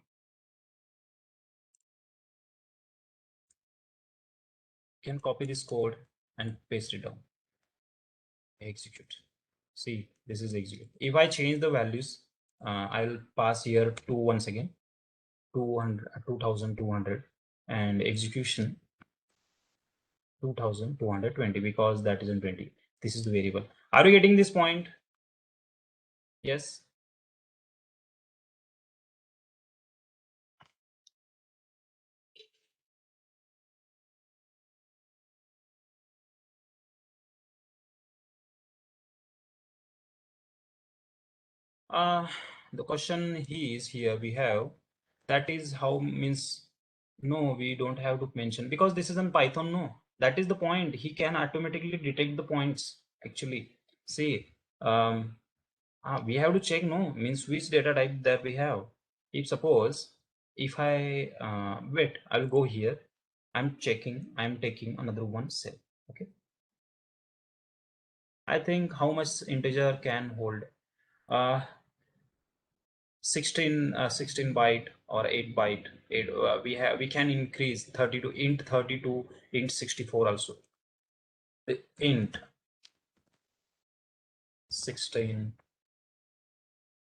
and paste it down. Execute. See, this is execute. If I change the values, I'll pass here 2 once again, 200, 2200, and execution. 2220 because that is in 20. This is the variable. Are you getting this point? Yes. Uh, the question is here we have, that is how means, no, we don't have to mention because this is in Python. No, that is the point. He can automatically detect the points actually. See, we have to check, no, means which data type that we have. If suppose, if I wait, I'll go here. I'm checking, I'm taking another one cell. Okay. I think how much integer can hold? Uh, 16 byte or 8 byte. We can increase 32 int 32 int 64 also. The int 16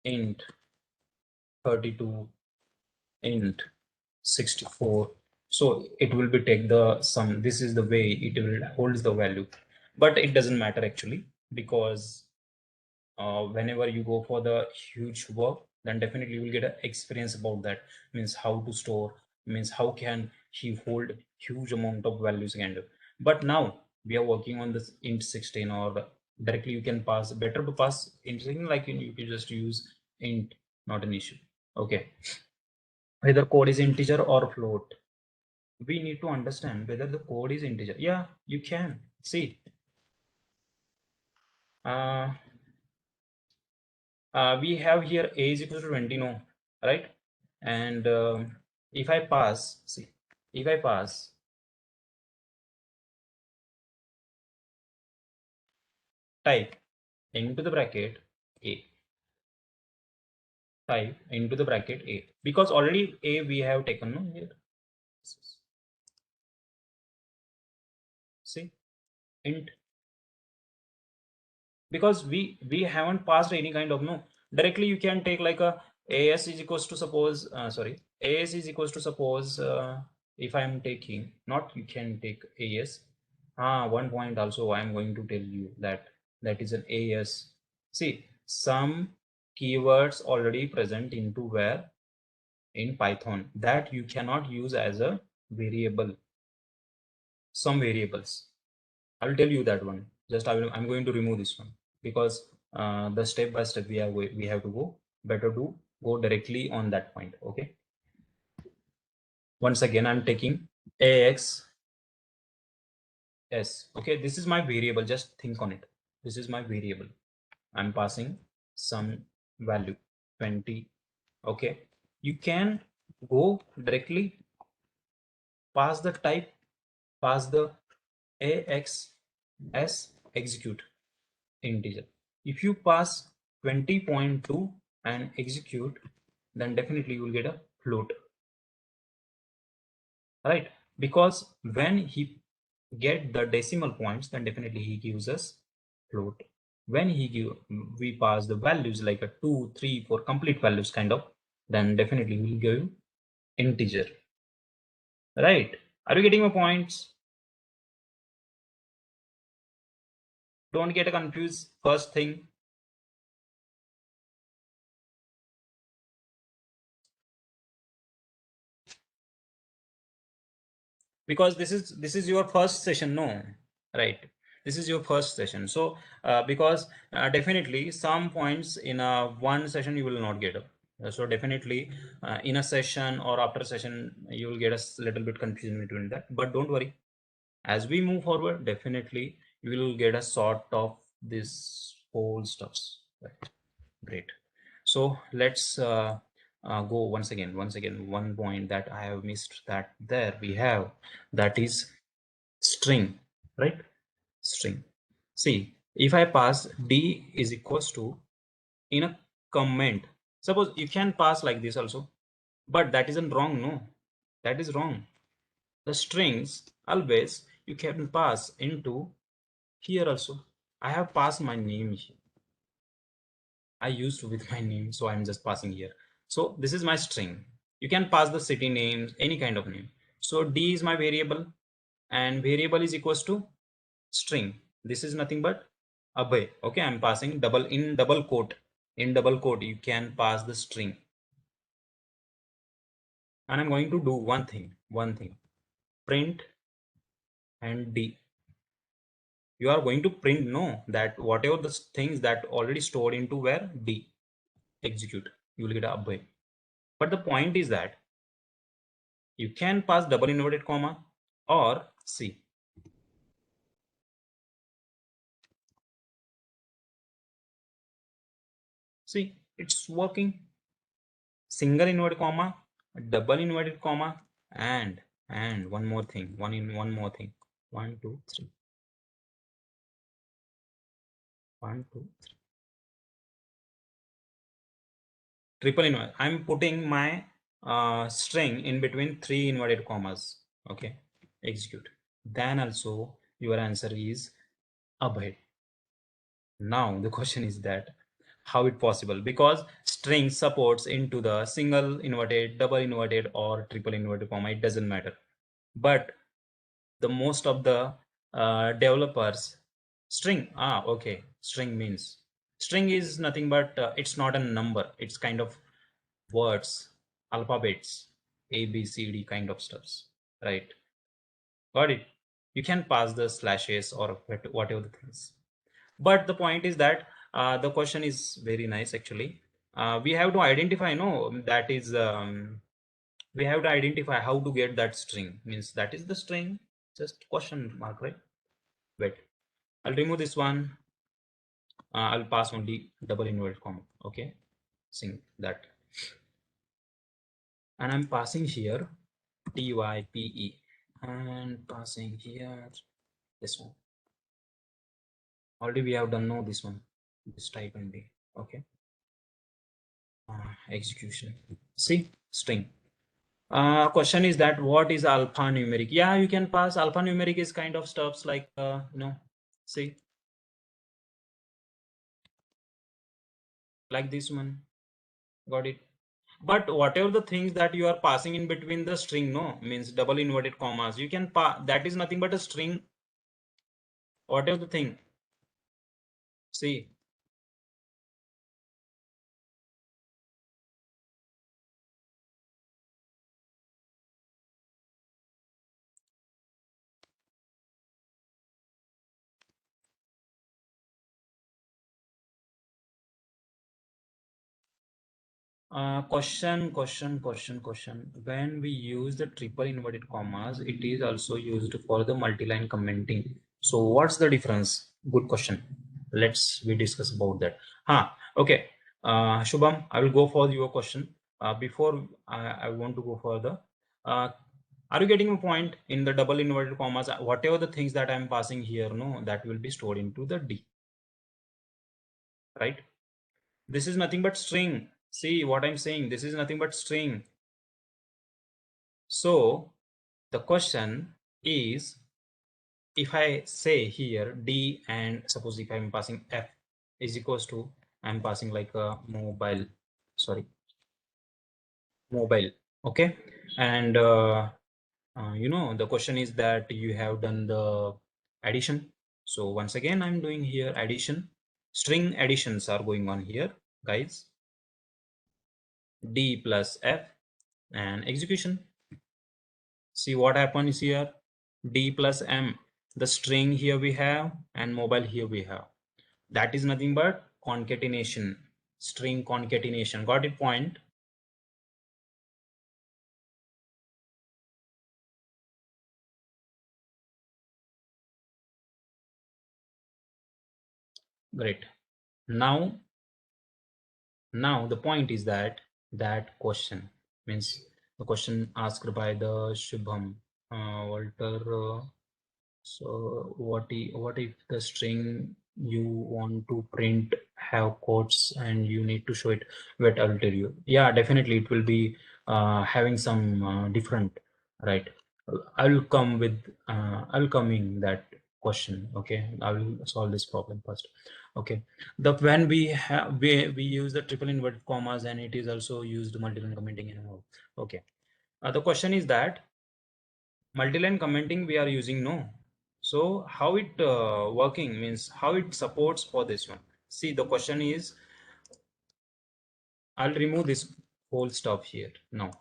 int 32 int 64. So it will be take the sum. This is the way it will holds the value, but it doesn't matter actually, because whenever you go for the huge work, then definitely you will get an experience about that, means how to store, means how can he hold huge amount of values kind of. But now we are working on this int 16, or directly you can pass, better to pass int 16, like you can just use int, not an issue. Okay, whether code is integer or float, we need to understand whether the code is integer. Yeah, you can see, uh, we have here a is equal to 20, no, right? And if I pass, see, if I pass type into the bracket a, type into the bracket a, because already a we have taken, no, here. See, int, because we haven't passed any kind of, no, directly you can take like a as is equals to suppose, sorry, as is equals to suppose, if I'm taking, not, you can take as, one point also I'm going to tell you that, that is an as. See, some keywords already present into where, in Python, that you cannot use as a variable. Some variables, I will tell you that one. Just I'm going to remove this one, because the step by step we have to go. Better to go directly on that point. Okay. Once again, I'm taking ax s. Okay, this is my variable. Just think on it. This is my variable. I'm passing some value 20. Okay, you can go directly pass the type, pass the ax s execute integer. If you pass 20.2 and execute, then definitely you will get a float, right? Because when he get the decimal points, then definitely he gives us float. When we pass the values like a 2, 3, 4 complete values kind of, then definitely we will give integer, right? Are you getting my points? Don't get confused first thing. Because this is your first session, no, right? This is your first session, so because definitely some points in a one session you will not get up. So definitely in a session or after session you will get a little bit confusion between that, but don't worry, as we move forward definitely you will get a sort of this whole stuffs, right? Great. So let's go once again one point that I have missed, that there we have, that is string, right? String. See, if I pass d is equals to in a comment, suppose you can pass like this also, but that isn't wrong, no, that is wrong. The strings always you can pass into here also. I have passed my name here. I used to with my name, so I'm just passing here. So this is my string. You can pass the city names, any kind of name. So d is my variable. and variable is equals to string. This is nothing but abhay. Okay, I'm passing double quote. In double quote, you can pass the string. And I'm going to do one thing. Print and D. You are going to print no that whatever the things that already stored into where D. Execute. You will get a abhay. But the point is that you can pass double inverted comma or C. See, it's working. Single inverted comma, double inverted comma, and one more thing. One more thing. 1, 2, 3. 1, 2, 3. Triple inverted. I'm putting my string in between 3 inverted commas. Okay. Execute. Then also your answer is abhay. Now the question is that how it possible, because string supports into the single inverted, double inverted or triple inverted comma, it doesn't matter. But the most of the developers string means string is nothing but it's not a number, it's kind of words, alphabets, A B C D kind of stuffs, right? Got it? You can pass the slashes or whatever the things. But the point is that the question is very nice actually. We have to identify, no, that is we have to identify how to get that string, means that is the string, just question mark, right? Wait, I'll remove this one. I'll pass only double inverted comma. Okay, sing that, and I'm passing here type and passing here this one. Already we have done, no, this one, this type and D. Okay, execution. See, string. Question is that what is alphanumeric? Yeah, you can pass. Alphanumeric is kind of stuffs like see, like this one. Got it? But whatever the things that you are passing in between the string, no, means double inverted commas, you can pass. That is nothing but a string. Whatever the thing. See, question. When we use the triple inverted commas, it is also used for the multi-line commenting. So what's the difference? Good question. Let's we discuss about that. Okay. Shubham, I will go for your question. Before I want to go further. Are you getting a point in the double inverted commas? Whatever the things that I'm passing here, no, that will be stored into the D. Right? This is nothing but string. See what I'm saying? This is nothing but string. So the question is, if I say here D and suppose if I'm passing F is equals to, I'm passing like a mobile, okay, and the question is that you have done the addition. So once again I'm doing here addition, string additions are going on here, guys. D plus F and execution. See what happens here. D plus M, the string here we have and mobile here we have. That is nothing but concatenation, string concatenation. Got it point? Great. Now the point is that question means the question asked by the Shubham Walter. So what if the string you want to print have quotes and you need to show it? Wait, I'll tell you. Yeah, definitely it will be having some different, right? I will come in that question. Okay, I will solve this problem first. Okay, when we have we use the triple inverted commas and it is also used multi-line commenting and all. Okay, the question is that multi-line commenting we are using, no. So how it working means how it supports for this one. See, the question is, I'll remove this whole stuff here now.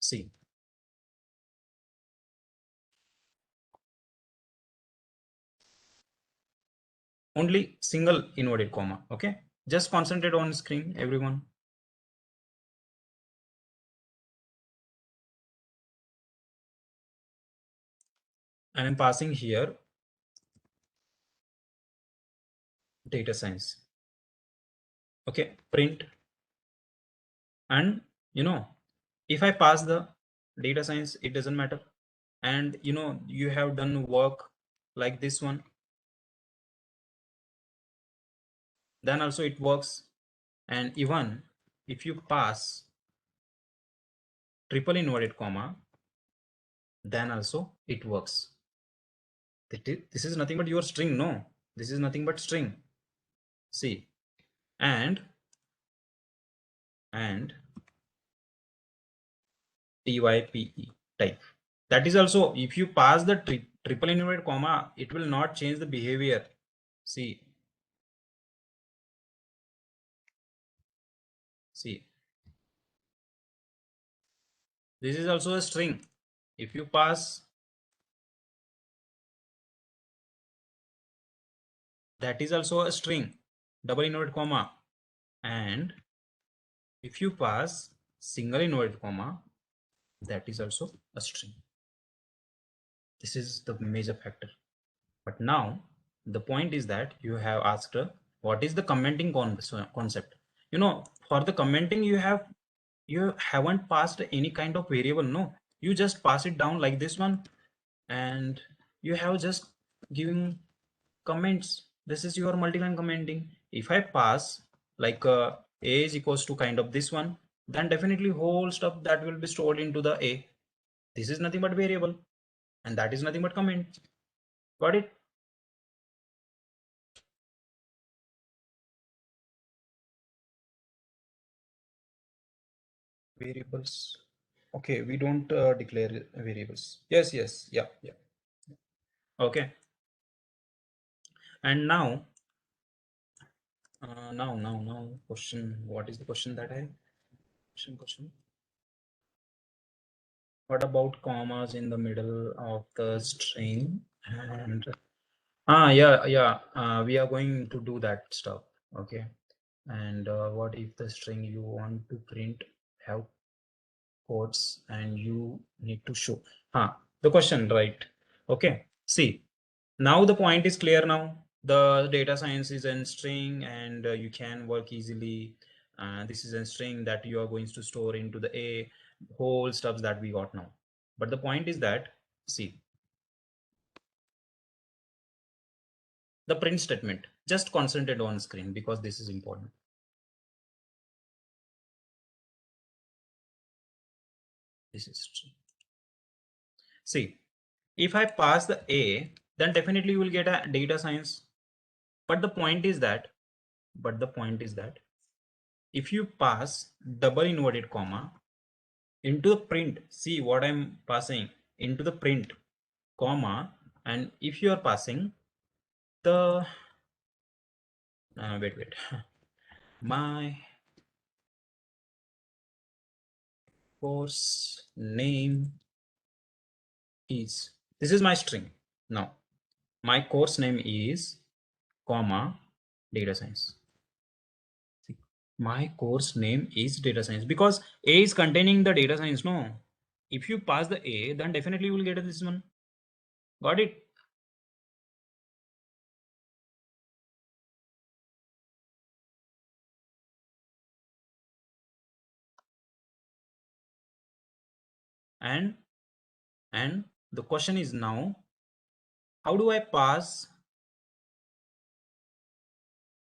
See, only single inverted comma. Okay, just concentrate on screen, everyone. And I'm passing here data science. Okay, print. And if I pass the data science, it doesn't matter. And you have done work like this one, then also it works. And even if you pass triple inverted comma, then also it works. This is nothing but your string, no, this is nothing but string. See, and type, type, that is also, if you pass the triple inverted comma, it will not change the behavior. See, this is also a string. If you pass, that is also a string, double inverted comma. And if you pass single inverted comma, that is also a string. This is the major factor. But now the point is that you have asked what is the commenting concept. For the commenting, you haven't passed any kind of variable, no, you just pass it down like this one, and you have just giving comments. This is your multi-line commenting. If I pass like a is equals to kind of this one, then definitely whole stuff that will be stored into the a. This is nothing but variable, and that is nothing but comment. Got it? Variables. Okay, we don't declare variables. Yes, yeah. Okay. And now question. What is the question that I question? What about commas in the middle of the string? And yeah, we are going to do that stuff. Okay. And what if the string you want to print have quotes and you need to show the question, right? Okay, see, now the point is clear. Now the data science is in string, and you can work easily. This is a string that you are going to store into the a whole stuff that we got now. But the point is that, see, the print statement, just concentrate on screen because this is important. This is true. See, if I pass the a, then definitely you will get a data science. But the point is that if you pass double inverted comma into the print, see what I'm passing into the print comma, and if you are passing the wait my course name is, this is my string. Now my course name is comma data science. See, my course name is data science because a is containing the data science, no. If you pass the a, then definitely you will get this one. Got it? And the question is now, how do I pass?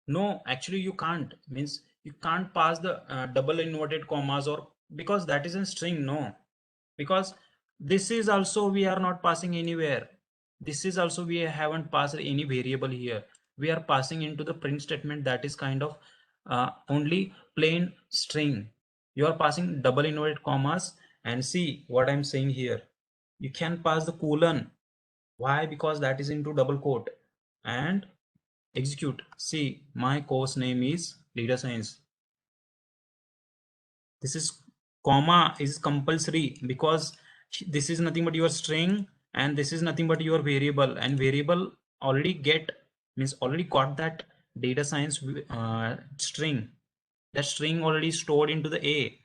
No, actually you can't, means you can't pass the double inverted commas, or because that is a string, no, because this is also we are not passing anywhere. This is also we haven't passed any variable here. We are passing into the print statement, that is kind of only plain string. You are passing double inverted commas, and see what I'm saying here. You can pass the colon. Why? Because that is into double quote. And execute. See, my course name is data science. This is comma is compulsory because this is nothing but your string and this is nothing but your variable, and variable already already got that data science string. That string already stored into the a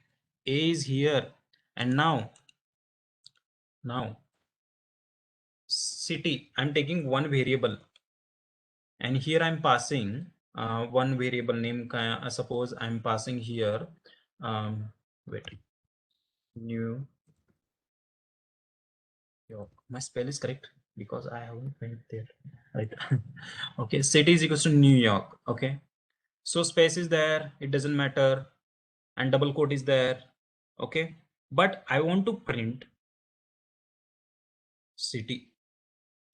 is here. And now city, I'm taking one variable, and here I'm passing one variable name. Suppose I'm passing here wait, New York. My spell is correct because I haven't went there, right? Okay, city is equals to New York. Okay, so space is there, it doesn't matter, and double quote is there. Okay, but I want to print city.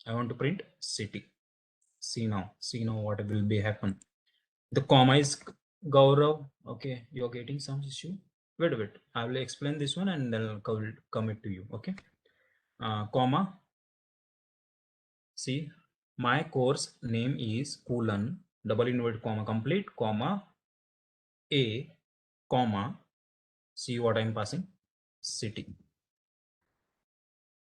I want to print city. See now what will be happen. The comma is Gaurav. Okay, you're getting some issue. Wait, I will explain this one and then I'll come it to you. Okay, comma. See, my course name is colon double inverted comma complete comma a comma. See what I'm passing, city.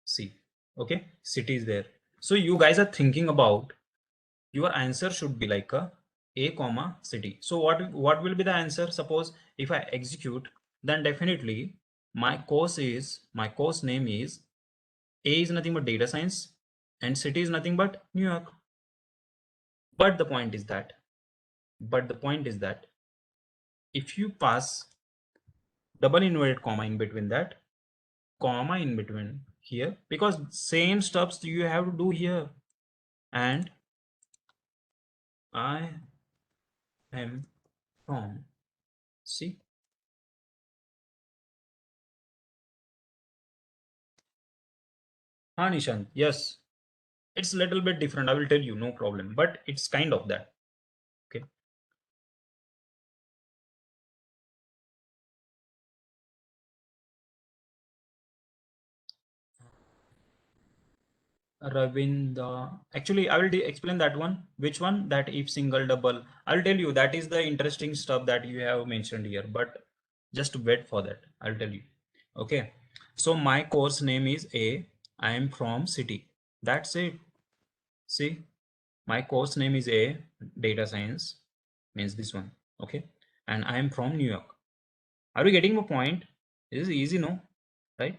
See, okay, city is there. So you guys are thinking about your answer should be like a comma city. So what will be the answer? Suppose if I execute, then definitely my course name is a is nothing but data science and city is nothing but New York. But the point is that if you pass double inverted comma in between that, comma in between here, because same stuffs you have to do here, and I am from, see, Nishant, yes, it's a little bit different. I will tell you, no problem, but it's kind of that. Okay. Ravinda, actually, I will explain that one. Which one? That if single double. I'll tell you that is the interesting stuff that you have mentioned here, but just wait for that. I'll tell you. Okay. So my course name is A. I am from city. That's it. See, my course name is A. Data science means this one. Okay. And I am from New York. Are you getting my point? This is easy, no? Right?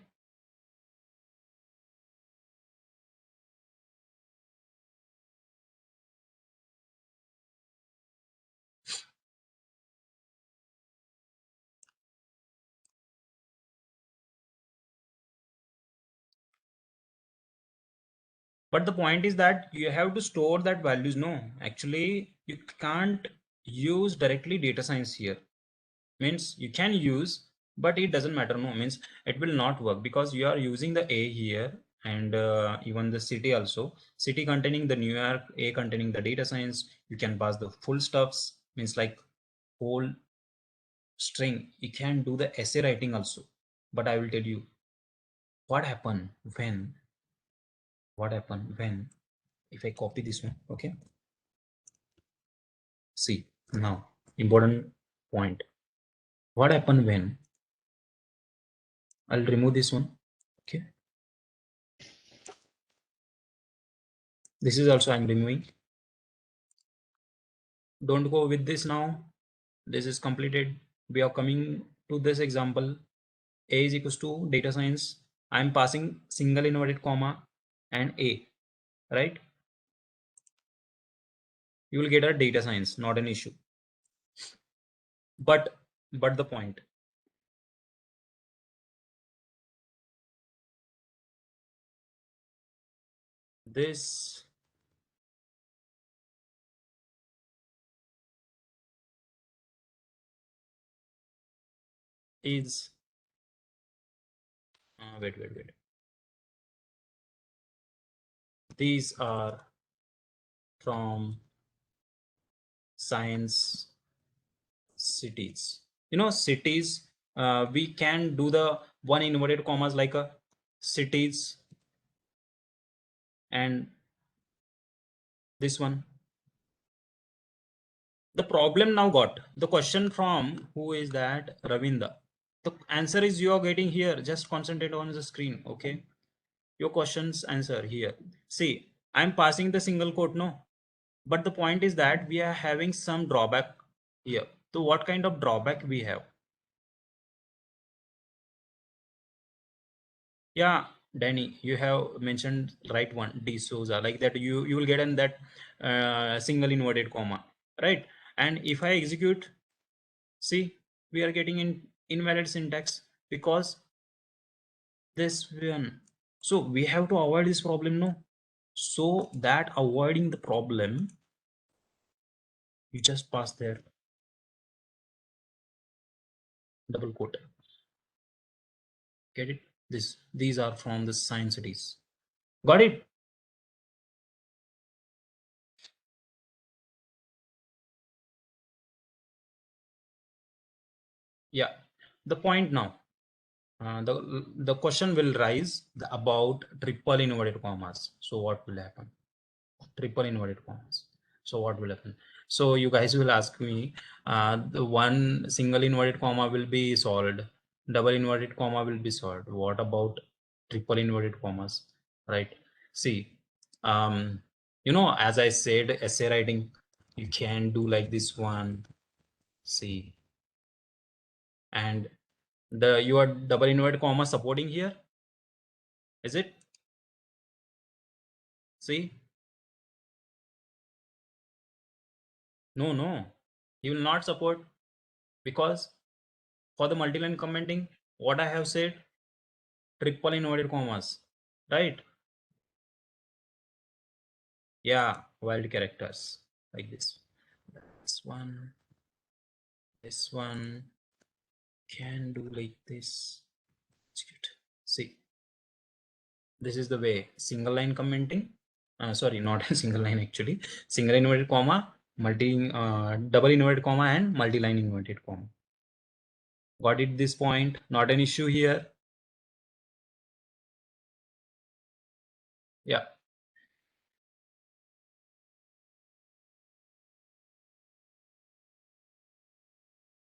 But the point is that you have to store that values. No, actually you can't use directly data science here. Means you can use, but it doesn't matter. No, means it will not work because you are using the a here, and even the city also, city containing the New York, a containing the data science. You can pass the full stuffs, means like whole string. You can do the essay writing also. But I will tell you what happened when if I copy this one. Okay, see, now important point. What happened when I'll remove this one? Okay, this is also I'm removing. Don't go with this now. This is completed. We are coming to this example. A is equals to data science. I'm passing single inverted comma and A, right? You will get a data science, not an issue. But the point, this is wait. These are from science cities. You know, cities we can do the one inverted commas like a cities and this one. The problem now got the question from who is that Ravinda. The answer is you are getting here. Just concentrate on the screen. Okay. Your question's answer here. See, I'm passing the single quote, no? But the point is that we are having some drawback here. So what kind of drawback we have? Yeah, Danny, you have mentioned right one, D Souza, like that you will get in that single inverted comma, right? And if I execute, see, we are getting in invalid syntax because this one. So we have to avoid this problem, no? So that avoiding the problem, you just pass there double quote. Get it? These are from the science cities. Got it? Yeah. The point now. The question will rise about triple inverted commas. So what will happen? Triple inverted commas. So what will happen? So you guys will ask me, the one single inverted comma will be solved, double inverted comma will be solved. What about triple inverted commas? Right? See, um, as I said, essay writing, you can do like this one. See, and the your double inverted comma supporting here, is it? See, no, he will not support because for the multi-line commenting, what I have said, triple inverted commas, right? Yeah, wild characters like this one can do like this. Execute. See, this is the way single line commenting. Sorry, not a single line actually. Single inverted comma, double inverted comma, and multi-line inverted comma. Got it? This point, not an issue here. Yeah,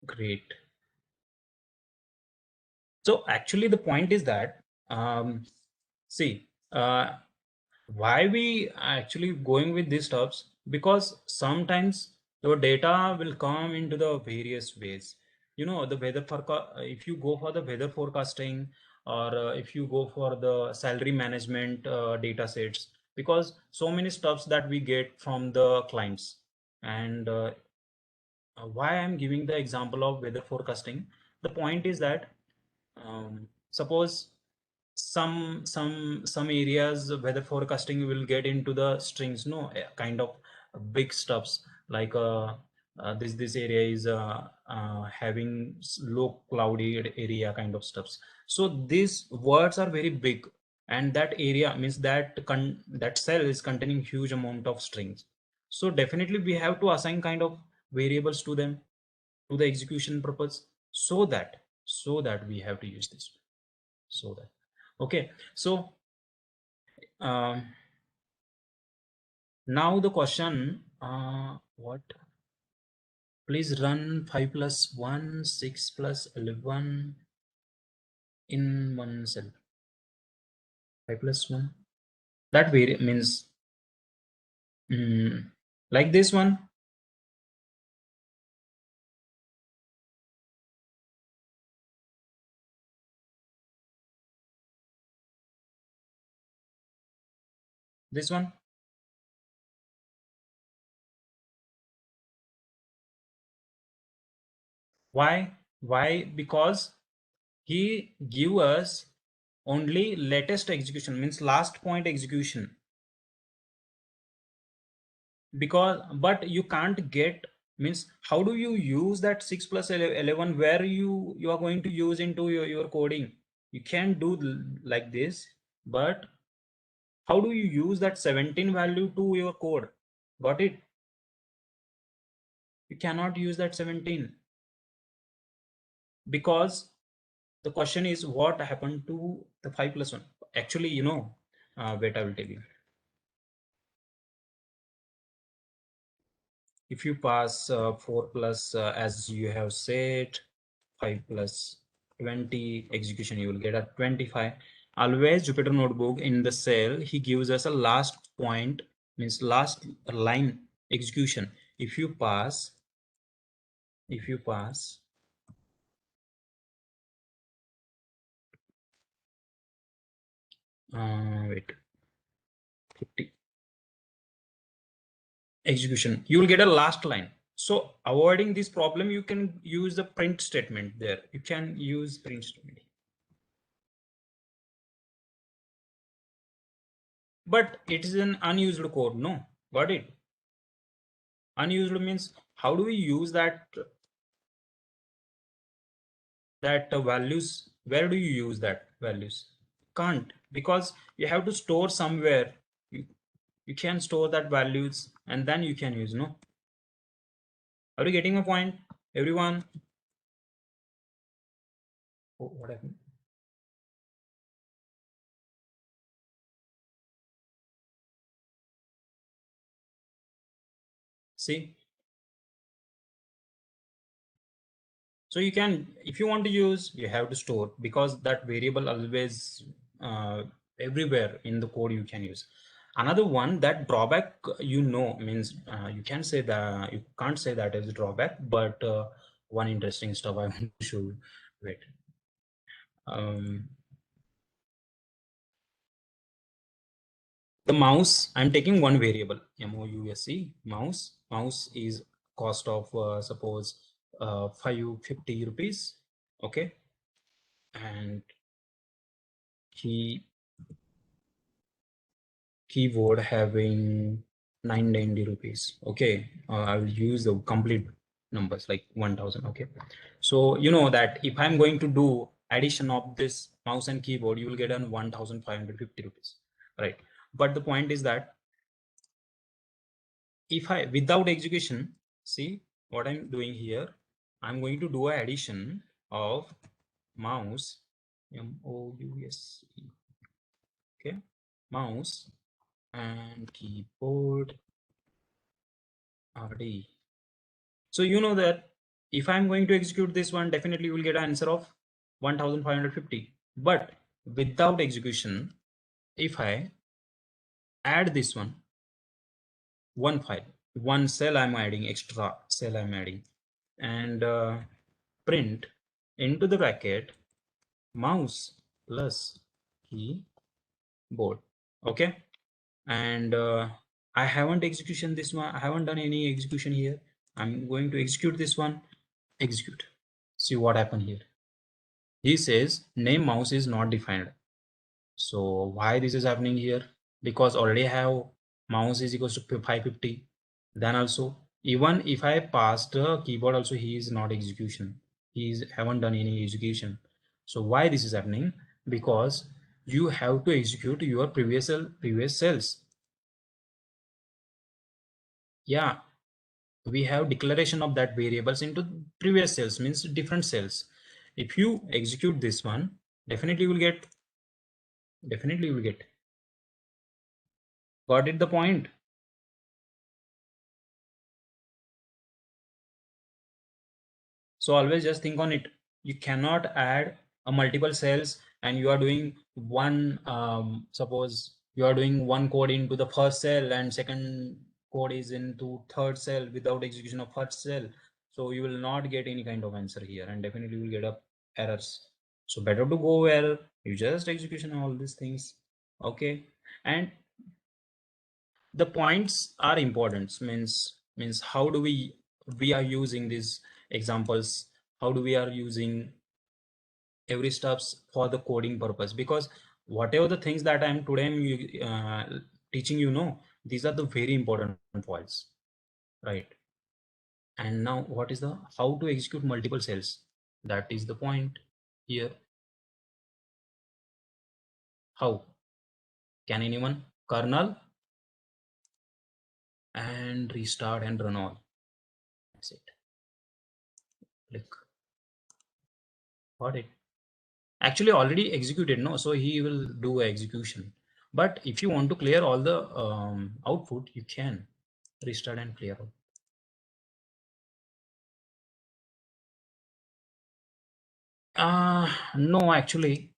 great. So actually, the point is that see, why we actually going with these stuffs, because sometimes your data will come into the various ways. The weather forecast, if you go for the weather forecasting, or if you go for the salary management data sets, because so many stuffs that we get from the clients. And why I'm giving the example of weather forecasting, the point is that suppose some areas weather forecasting will get into the strings, no, kind of big stuffs like this area is having low cloudy area kind of stuffs. So these words are very big, and that area means that cell is containing huge amount of strings. So definitely we have to assign kind of variables to them, to the execution purpose, so that we have to use this, so that. Okay, so um, now the question, what? Please run 5 plus 1, 6 plus 11 in one cell. 5 plus 1. That means like this one. This one. Why? Why? Because he give us only latest execution, means last point execution. Because but you can't get, means how do you use that 6 plus 11 where you are going to use into your coding? You can do like this, but how do you use that 17 value to your code? Got it? You cannot use that 17 because The question is what happened to the 5 plus 1? Actually, wait, I will tell you. If you pass 4 plus, as you have said, 5 plus 20 execution, you will get a 25. Always Jupyter notebook, in the cell he gives us a last point, means last line execution. If you pass wait, 50 execution, you will get a last line. So avoiding this problem, you can use the print statement there. You can use print statement. But it is an unused code, no? Got it? Unused means how do we use that values? Where do you use that values? Can't, because you have to store somewhere. You can store that values and then you can use, no? Are you getting my point, everyone? Oh, what happened? See, so you can, if you want to use, you have to store, because that variable always everywhere in the code you can use. Another one, that drawback, means you can say that, you can't say that as a drawback, but one interesting stuff I want to show you. Wait. um, the mouse, I'm taking one variable, mouse is cost of suppose 550 rupees. Okay. And keyboard having 990 rupees. Okay. I will use the complete numbers like 1000. Okay. So you know that if I'm going to do addition of this mouse and keyboard, you will get on 1550 rupees, right? But the point is that if I, without execution, see what I'm doing here, I'm going to do an addition of mouse, mouse, okay, mouse and keyboard RD. So you know that if I'm going to execute this one, definitely you will get an answer of 1550. But without execution, if I add this one file, one cell I'm adding, extra cell I'm adding, and print into the bracket mouse plus keyboard. Okay. And I haven't execution this one. I haven't done any execution here. I'm going to execute this one. Execute. See what happened here. He says name mouse is not defined. So why this is happening here? Because already I have mouse is equals to 550. Then also, even if I passed the keyboard also, he is not execution. He is haven't done any execution. So why this is happening? Because you have to execute your previous cells. Yeah, we have declaration of that variables into previous cells, means different cells. If you execute this one, definitely you will get, got it the point? So always just think on it. You cannot add a multiple cells and you are doing one, suppose you are doing one code into the first cell and second code is into third cell without execution of first cell. So you will not get any kind of answer here and definitely you will get up errors. So better to go well, you just execution all these things. Okay. And the points are important, means how do we are using these examples, how do we are using every steps for the coding purpose, because whatever the things that I'm today teaching, these are the very important points, right? And now what is the how to execute multiple cells, that is the point here. How can anyone? Kernel and restart and run all, that's it. Click. Got it. actually already executed, no? So he will do execution. But if you want to clear all the output, you can restart and clear out. No, actually,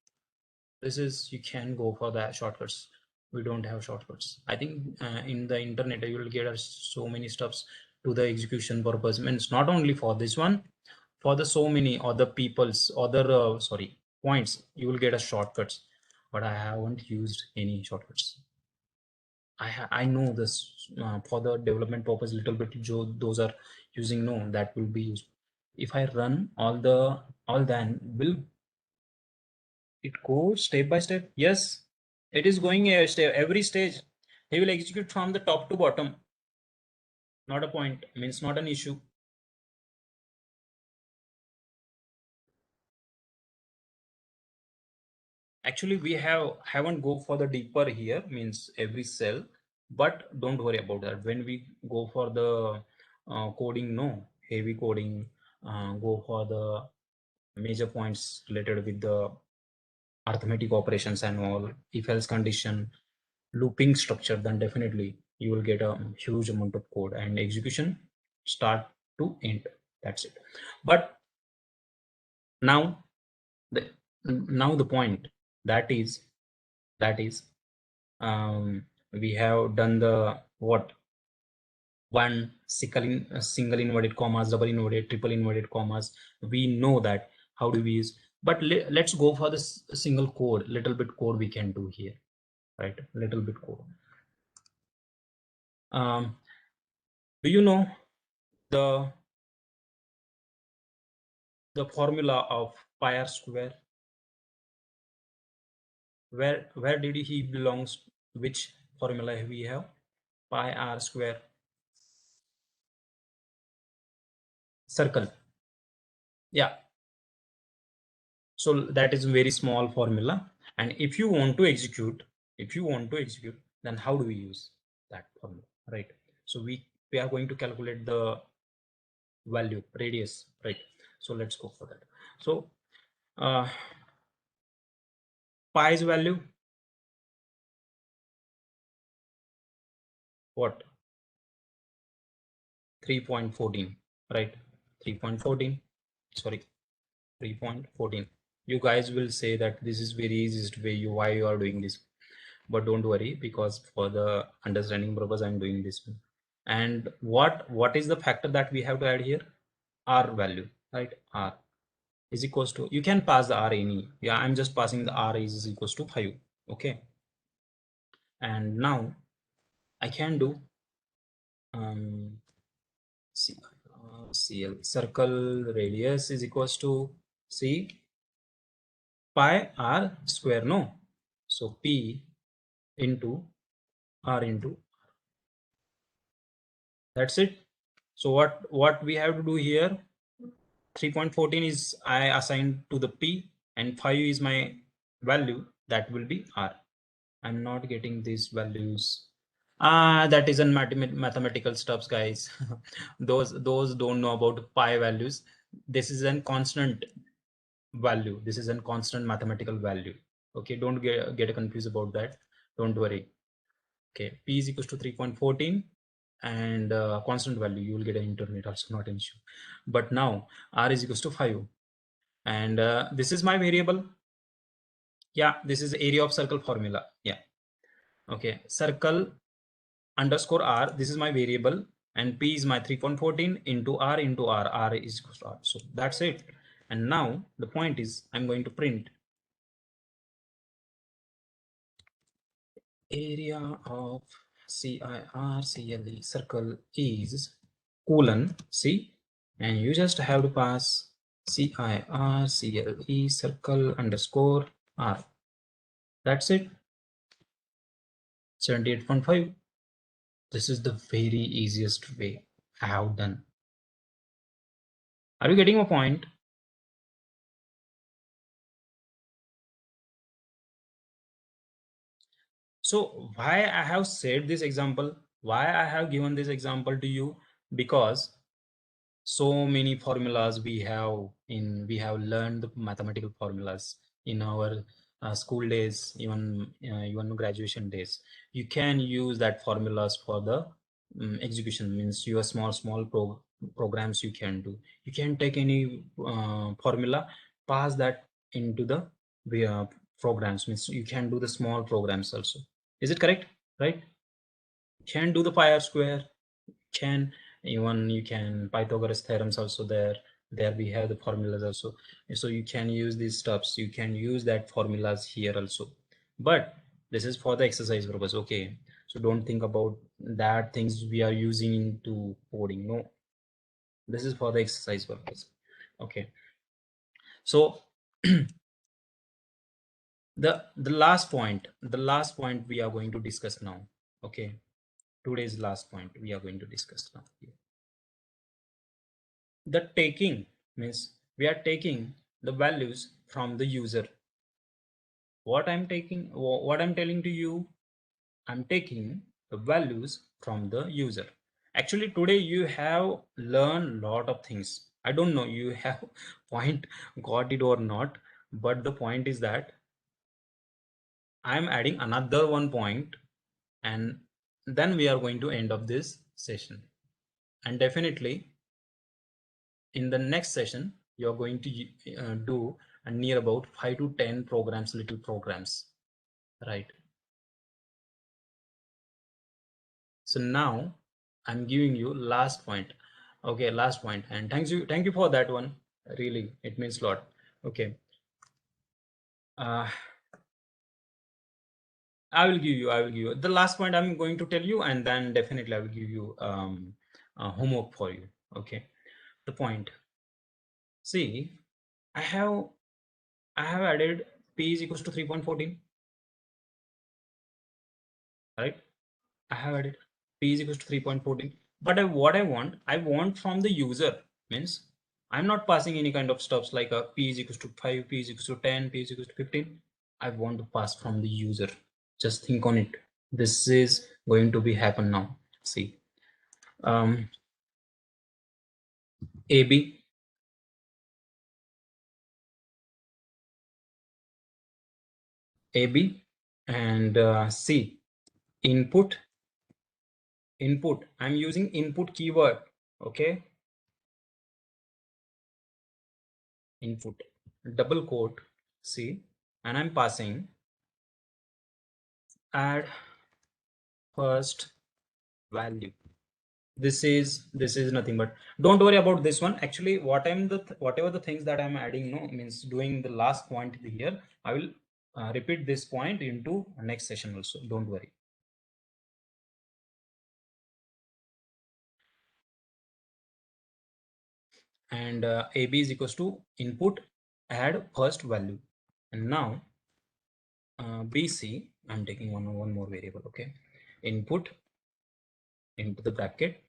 this is, you can go for the shortcuts. We don't have shortcuts. I think in the internet you will get so many stuffs to the execution purpose. Means not only for this one, for the so many other people's other sorry points, you will get a shortcuts. But I haven't used any shortcuts. I know this for the development purpose little bit. Those are using, no, that will be used. If I run all, then will it go step by step? Yes, it is going a step every stage. He will execute from the top to bottom. Not a point, means not an issue. Actually, we haven't go for the deeper here, means every cell, but don't worry about that. When we go for the coding, no heavy coding, go for the major points related with the arithmetic operations and all, if else condition, looping structure, then definitely you will get a huge amount of code and execution start to end. That's it. But now the the point, that is that is we have done the what, one single inverted commas, double inverted, triple inverted commas. We know that how do we use. But let's go for this single code, little bit code we can do here, right? Little bit code. Do you know the formula of pi r square? Where did he belongs? Which formula we have? Pi r square, circle. Yeah. So that is a very small formula. And if you want to execute, then how do we use that formula, right? So we are going to calculate the value radius, right? So let's go for that. So pi's value, what, 3.14, right? 3.14, sorry, 3.14. You guys will say that this is very easiest way, why you are doing this, but don't worry, because for the understanding purpose I'm doing this one. And what is the factor that we have to add here? R value, right? R is equals to, you can pass the R any, yeah, I'm just passing the R is equals to 5. Okay, and now I can do C, CL, circle radius is equals to C pi r square, no? So P into R into, that's it. So what we have to do here, 3.14 is I assigned to the P and 5 is my value, that will be R. I'm not getting these values. That is a mathematical stuffs, guys. those don't know about pi values. This is a constant value. This is a constant mathematical value. Okay, don't get confused about that. Don't worry. Okay, P is equals to 3.14 and constant value. You will get an internet also, not an issue. But now R is equals to 5 and this is my variable. Yeah, this is area of circle formula. Yeah. Okay, circle underscore R, this is my variable, and P is my 3.14 into R into R is equals to R. So that's it. And now the point is, I'm going to print area of CIRCLE circle is colon C, and you just have to pass CIRCLE circle underscore R. That's it. 78.5. This is the very easiest way I have done. Are you getting my point? So why I have said this example, why I have given this example to you, because so many formulas we have learned the mathematical formulas in our school days, even graduation days. You can use that formulas for the execution, means your small programs you can do. You can take any formula, pass that into the uh, programs, means you can do the small programs also. Is it correct? Right? Can do the pi r square, can even you can Pythagoras theorems also there we have the formulas also. So you can use these stuffs, you can use that formulas here also, but this is for the exercise purpose. Okay, so don't think about that things we are using into coding. No, this is for the exercise purpose. Okay, so the last point we are going to discuss now. Okay, today's last point we are going to discuss now. The taking means we are taking the values from the user. What I'm telling to you, I'm taking the values from the user. Actually, today you have learned lot of things. I don't know you have point got it or not, but the point is that I'm adding another one point, and then we are going to end of this session. And definitely in the next session you're going to do near about 5 to 10 programs, little programs, right? So now I'm giving you last point. Okay, last point, and thank you for that one, really it means a lot. Okay, uh, I will give you the last point I'm going to tell you, and then definitely I will give you homework for you. Okay, the point, see, i have I have added p is equals to 3.14, right? I have added p is equals to 3.14, but what I want from the user, means I'm not passing any kind of stuffs like a p is equals to 5, p is equals to 10, p is equals to 15. I want to pass from the user. Just think on it. This is going to be happen now. See, um, AB, AB, and C, input, input. I'm using input keyword. Okay, input, double quote, C, and I'm passing add first value. This is nothing but, don't worry about this one. Actually, whatever the things that I'm adding, no, means doing the last point here, I will repeat this point into next session also, don't worry. And AB is equals to input add first value, and now BC, I'm taking one more variable. Okay, input into the bracket,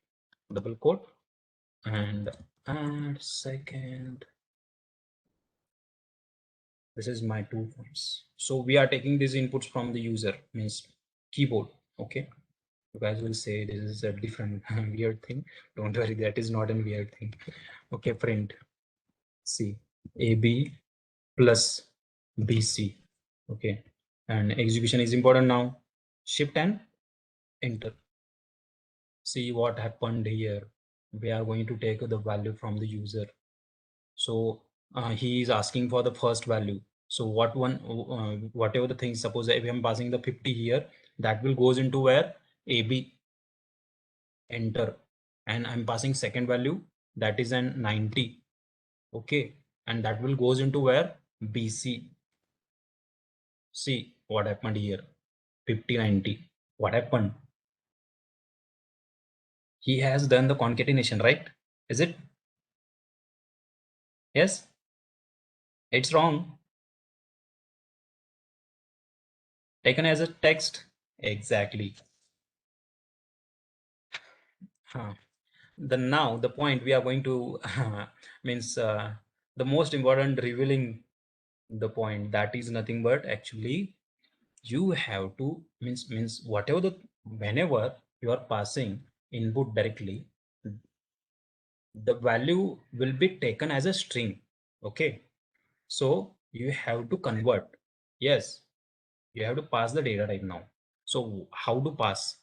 double quote, and add second. This is my 2 points. So we are taking these inputs from the user, means keyboard. Okay, you guys will say this is a different weird thing. Don't worry, that is not a weird thing. Okay, print C, AB plus BC. Okay, and execution is important now. Shift and enter. See what happened here. We are going to take the value from the user. So he is asking for the first value. So whatever the thing, suppose if I'm passing the 50 here, that will goes into where? AB, enter, and I'm passing second value, that is an 90. Okay, and that will goes into where? BC. See what happened here, 50, 90. What happened? He has done the concatenation, right? Is it? Yes, it's wrong. Taken as a text. Exactly. Huh. Now the point we are going to means the most important revealing the point, that is nothing but actually you have to means whatever the, whenever you are passing input directly, the value will be taken as a string. Okay, so you have to convert. Yes, you have to pass the data type now. So how to pass?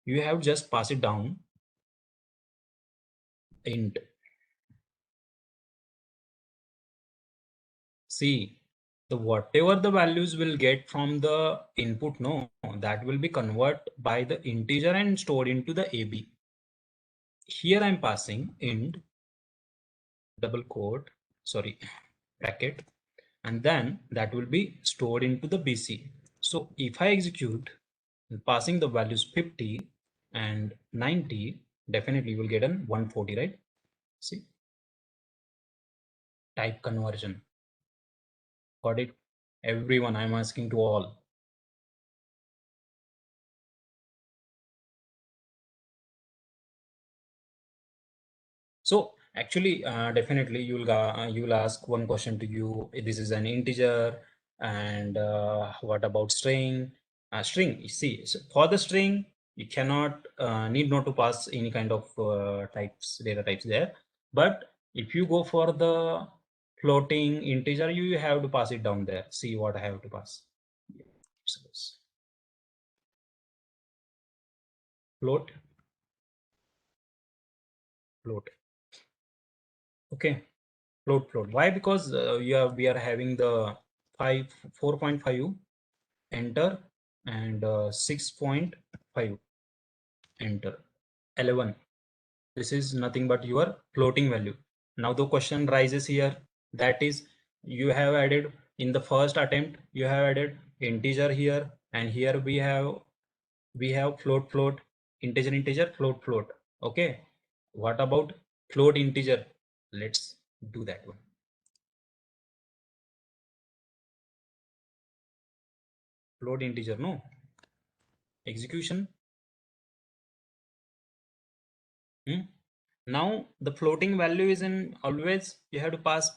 You have just pass it down int. See, the whatever the values will get from the input, no, that will be convert by the integer and stored into the AB. Here I'm passing int double quote, sorry, bracket, and then that will be stored into the BC. So if I execute passing the values 50 and 90, definitely you will get an 140, right? See, type conversion. Got it? Everyone, I'm asking to all. So actually, definitely you'll ask one question to you. This is an integer, and what about string? String. You see, so for the string, you cannot need not to pass any kind of types, data types there. But if you go for the floating integer, you have to pass it down there. See what I have to pass. Suppose float, float. Okay. Float. Why? Because we are having the 4.5 enter and 6.5 enter 11. This is nothing but your floating value. Now the question rises here, that is, you have added in the first attempt, you have added integer here, and here we have float, integer, float. Okay. What about float integer? Let's do that one. Float integer, no execution. Now the floating value is in always you have to pass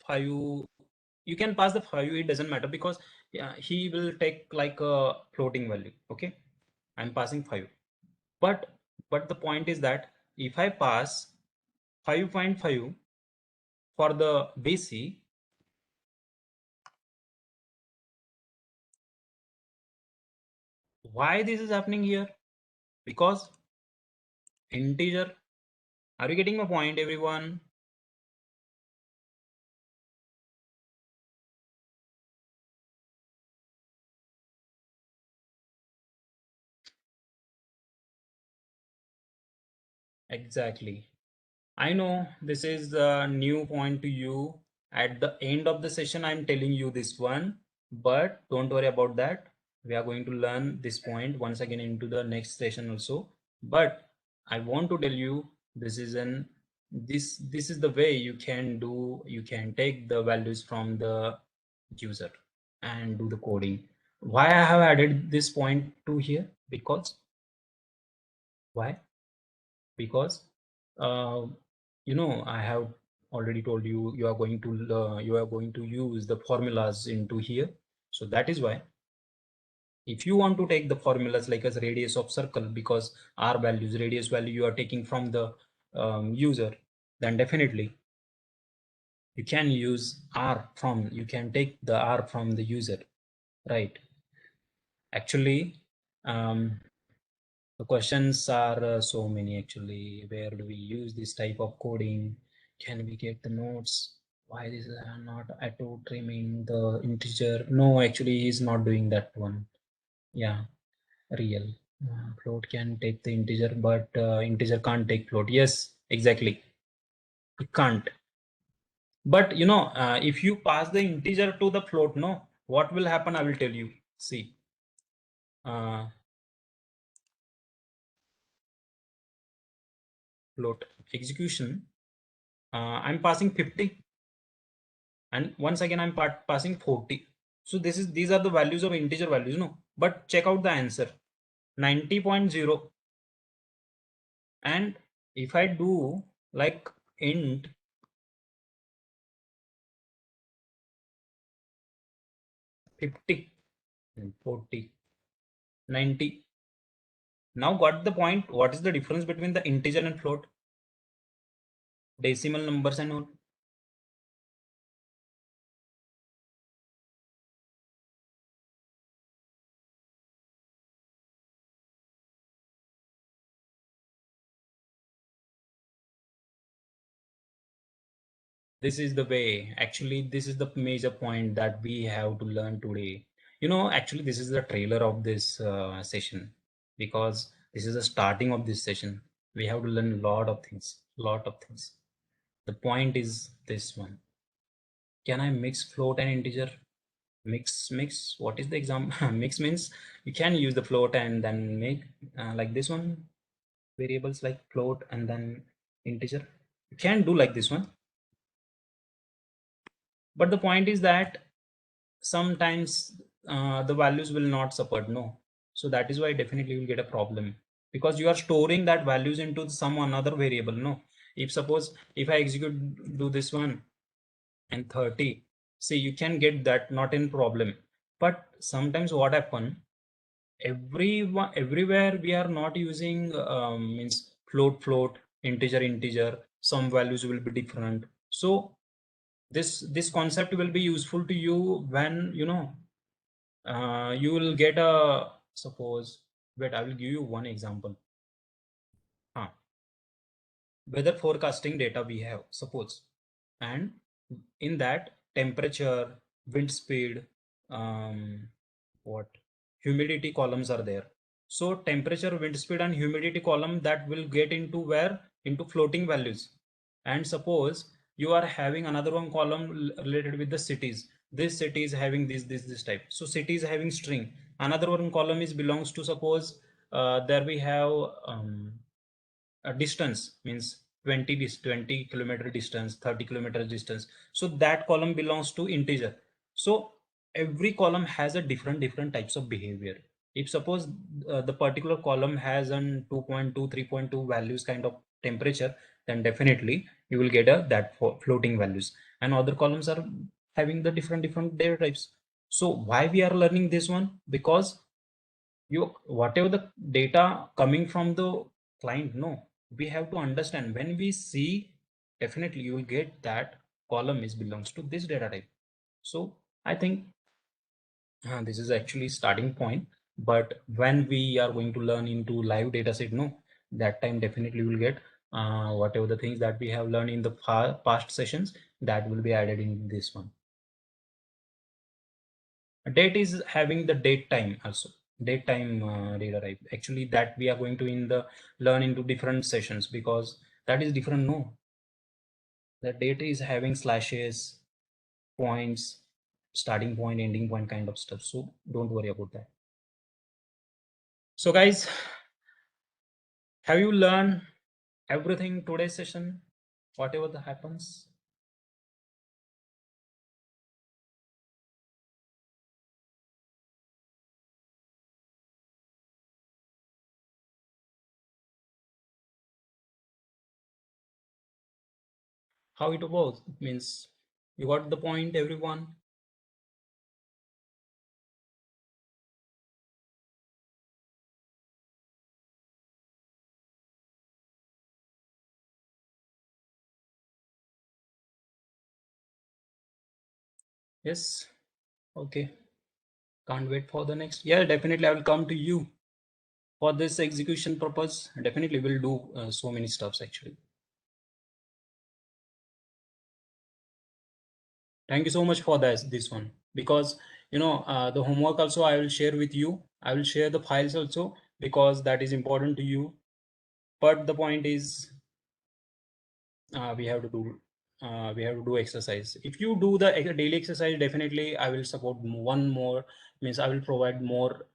5. You can pass the 5, it doesn't matter, because yeah, he will take like a floating value. Okay, I'm passing 5, but the point is that if I pass 5.5 for the BC, why this is happening here? Because integer. Are you getting my point, everyone? Exactly. I know this is a new point to you. At the end of the session, I'm telling you this one, but don't worry about that. We are going to learn this point once again into the next session also. But I want to tell you this is this is the way you can take the values from the user and do the coding. Why I have added this point to here? Because why? Because uh, I have already told you you are going to use the formulas into here. So that is why if you want to take the formulas like as radius of circle, because r values radius value you are taking from the user, then definitely you can take the r from the user, right? Actually, um, the questions are so many actually. Where do we use this type of coding? Can we get the notes? Why this is not auto trimming the integer? No, actually he's not doing that one. Yeah, real. Float can take the integer, but integer can't take float. Yes, exactly. It can't. But if you pass the integer to the float, no, what will happen? I will tell you. See, uh, float execution. I'm passing 50. And once again I'm passing 40. So these are the values of integer values, no, but check out the answer 90.0. And if I do like int 50 and 40 90, now got the point. What is the difference between the integer and float? Decimal numbers and all. This is the way. Actually, this is the major point that we have to learn today. Actually, this is the trailer of this session, because this is the starting of this session. We have to learn a lot of things, lot of things. The point is this one. Can I mix float and integer? Mix. What is the example? Mix means you can use the float and then make like this one, variables like float and then integer. You can do like this one. But the point is that sometimes the values will not support, no. So that is why definitely you will get a problem, because you are storing that values into some another variable, no. If suppose if I execute do this one and 30, see, you can get that, not in problem. But sometimes what happen, everywhere we are not using means float integer, some values will be different. So this concept will be useful to you when you will get a, suppose, wait, I will give you one example. Weather forecasting data we have, suppose, and in that temperature, wind speed, um, what humidity columns are there. So temperature, wind speed and humidity column, that will get into where, into floating values. And suppose you are having another one column related with the cities. This city is having this type, so city is having string. Another one column is belongs to, suppose, there we have distance, means 20 kilometer distance, 30 kilometer distance. So that column belongs to integer. So every column has a different types of behavior. If suppose the particular column has an 2.2 3.2 values kind of temperature, then definitely you will get a that floating values, and other columns are having the different data types. So why we are learning this one? Because you, whatever the data coming from the client, no, we have to understand. When we see, definitely you will get that column is belongs to this data type. So I think this is actually starting point. But when we are going to learn into live data set, no, that time definitely will get whatever the things that we have learned in the past sessions, that will be added in this one. Date is having the date time also, date time data type, actually, that we are going to in the learn into different sessions, because that is different, no. The date is having slashes, points, starting point, ending point kind of stuff, so don't worry about that. So guys, have you learned everything today's session, whatever that happens? How it was, means you got the point, everyone? Yes. Okay, can't wait for the next. Yeah, definitely I will come to you for this execution purpose. Definitely we'll do so many stuffs actually. Thank you so much for this one, because the homework also I will share with you. I will share the files also, because that is important to you. But the point is, we have to do exercise. If you do the daily exercise, definitely I will support one more, means I will provide more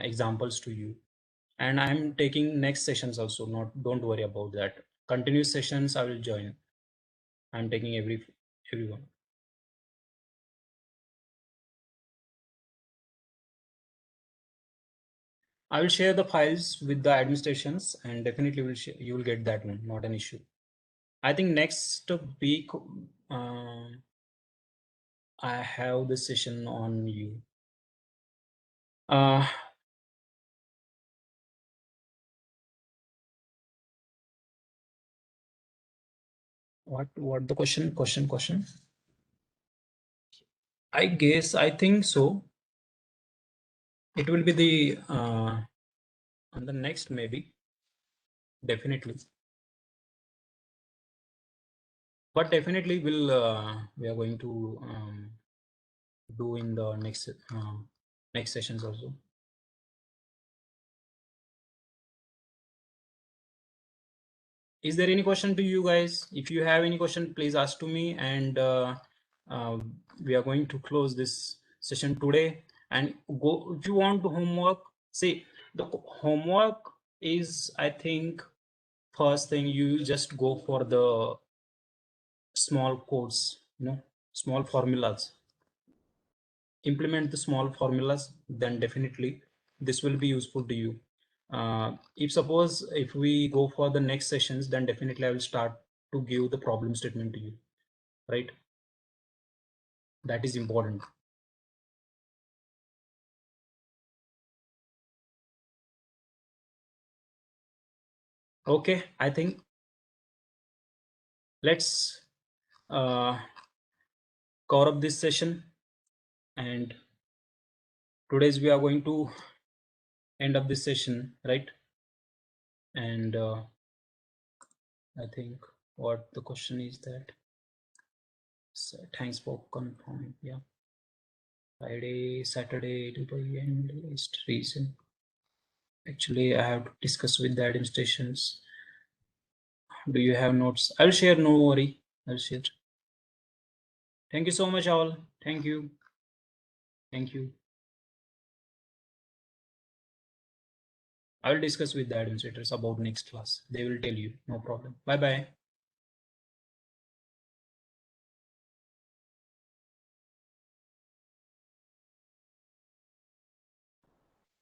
examples to you. And I'm taking next sessions also, not, don't worry about that. Continuous sessions I will join. I'm taking everyone. I will share the files with the administrations, and definitely will you will get that one, not an issue. I think next week I have the session on you. Uh, what the question? I guess, I think so. It will be the on the next, maybe, definitely. but definitely we are going to do in the next sessions also. Is there any question to you guys? If you have any question, please ask to me, and uh, we are going to close this session today. And go if you want to homework. See, the homework is, I think, first thing you just go for the small codes, small formulas. Implement the small formulas, then definitely this will be useful to you. If we go for the next sessions, then definitely I will start to give the problem statement to you, right? That is important. Okay, I think let's cover up this session, and today's we are going to end up this session, right? And I think what the question is that, so thanks for confirming. Yeah, Friday, Saturday, it will be end list reason. Actually, I have to discuss with the administrations. Do you have notes? I'll share, no worry. I'll share. Thank you so much, all. Thank you. Thank you. I will discuss with the administrators about next class. They will tell you. No problem. Bye bye.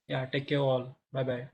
Yeah, take care all. Bye bye.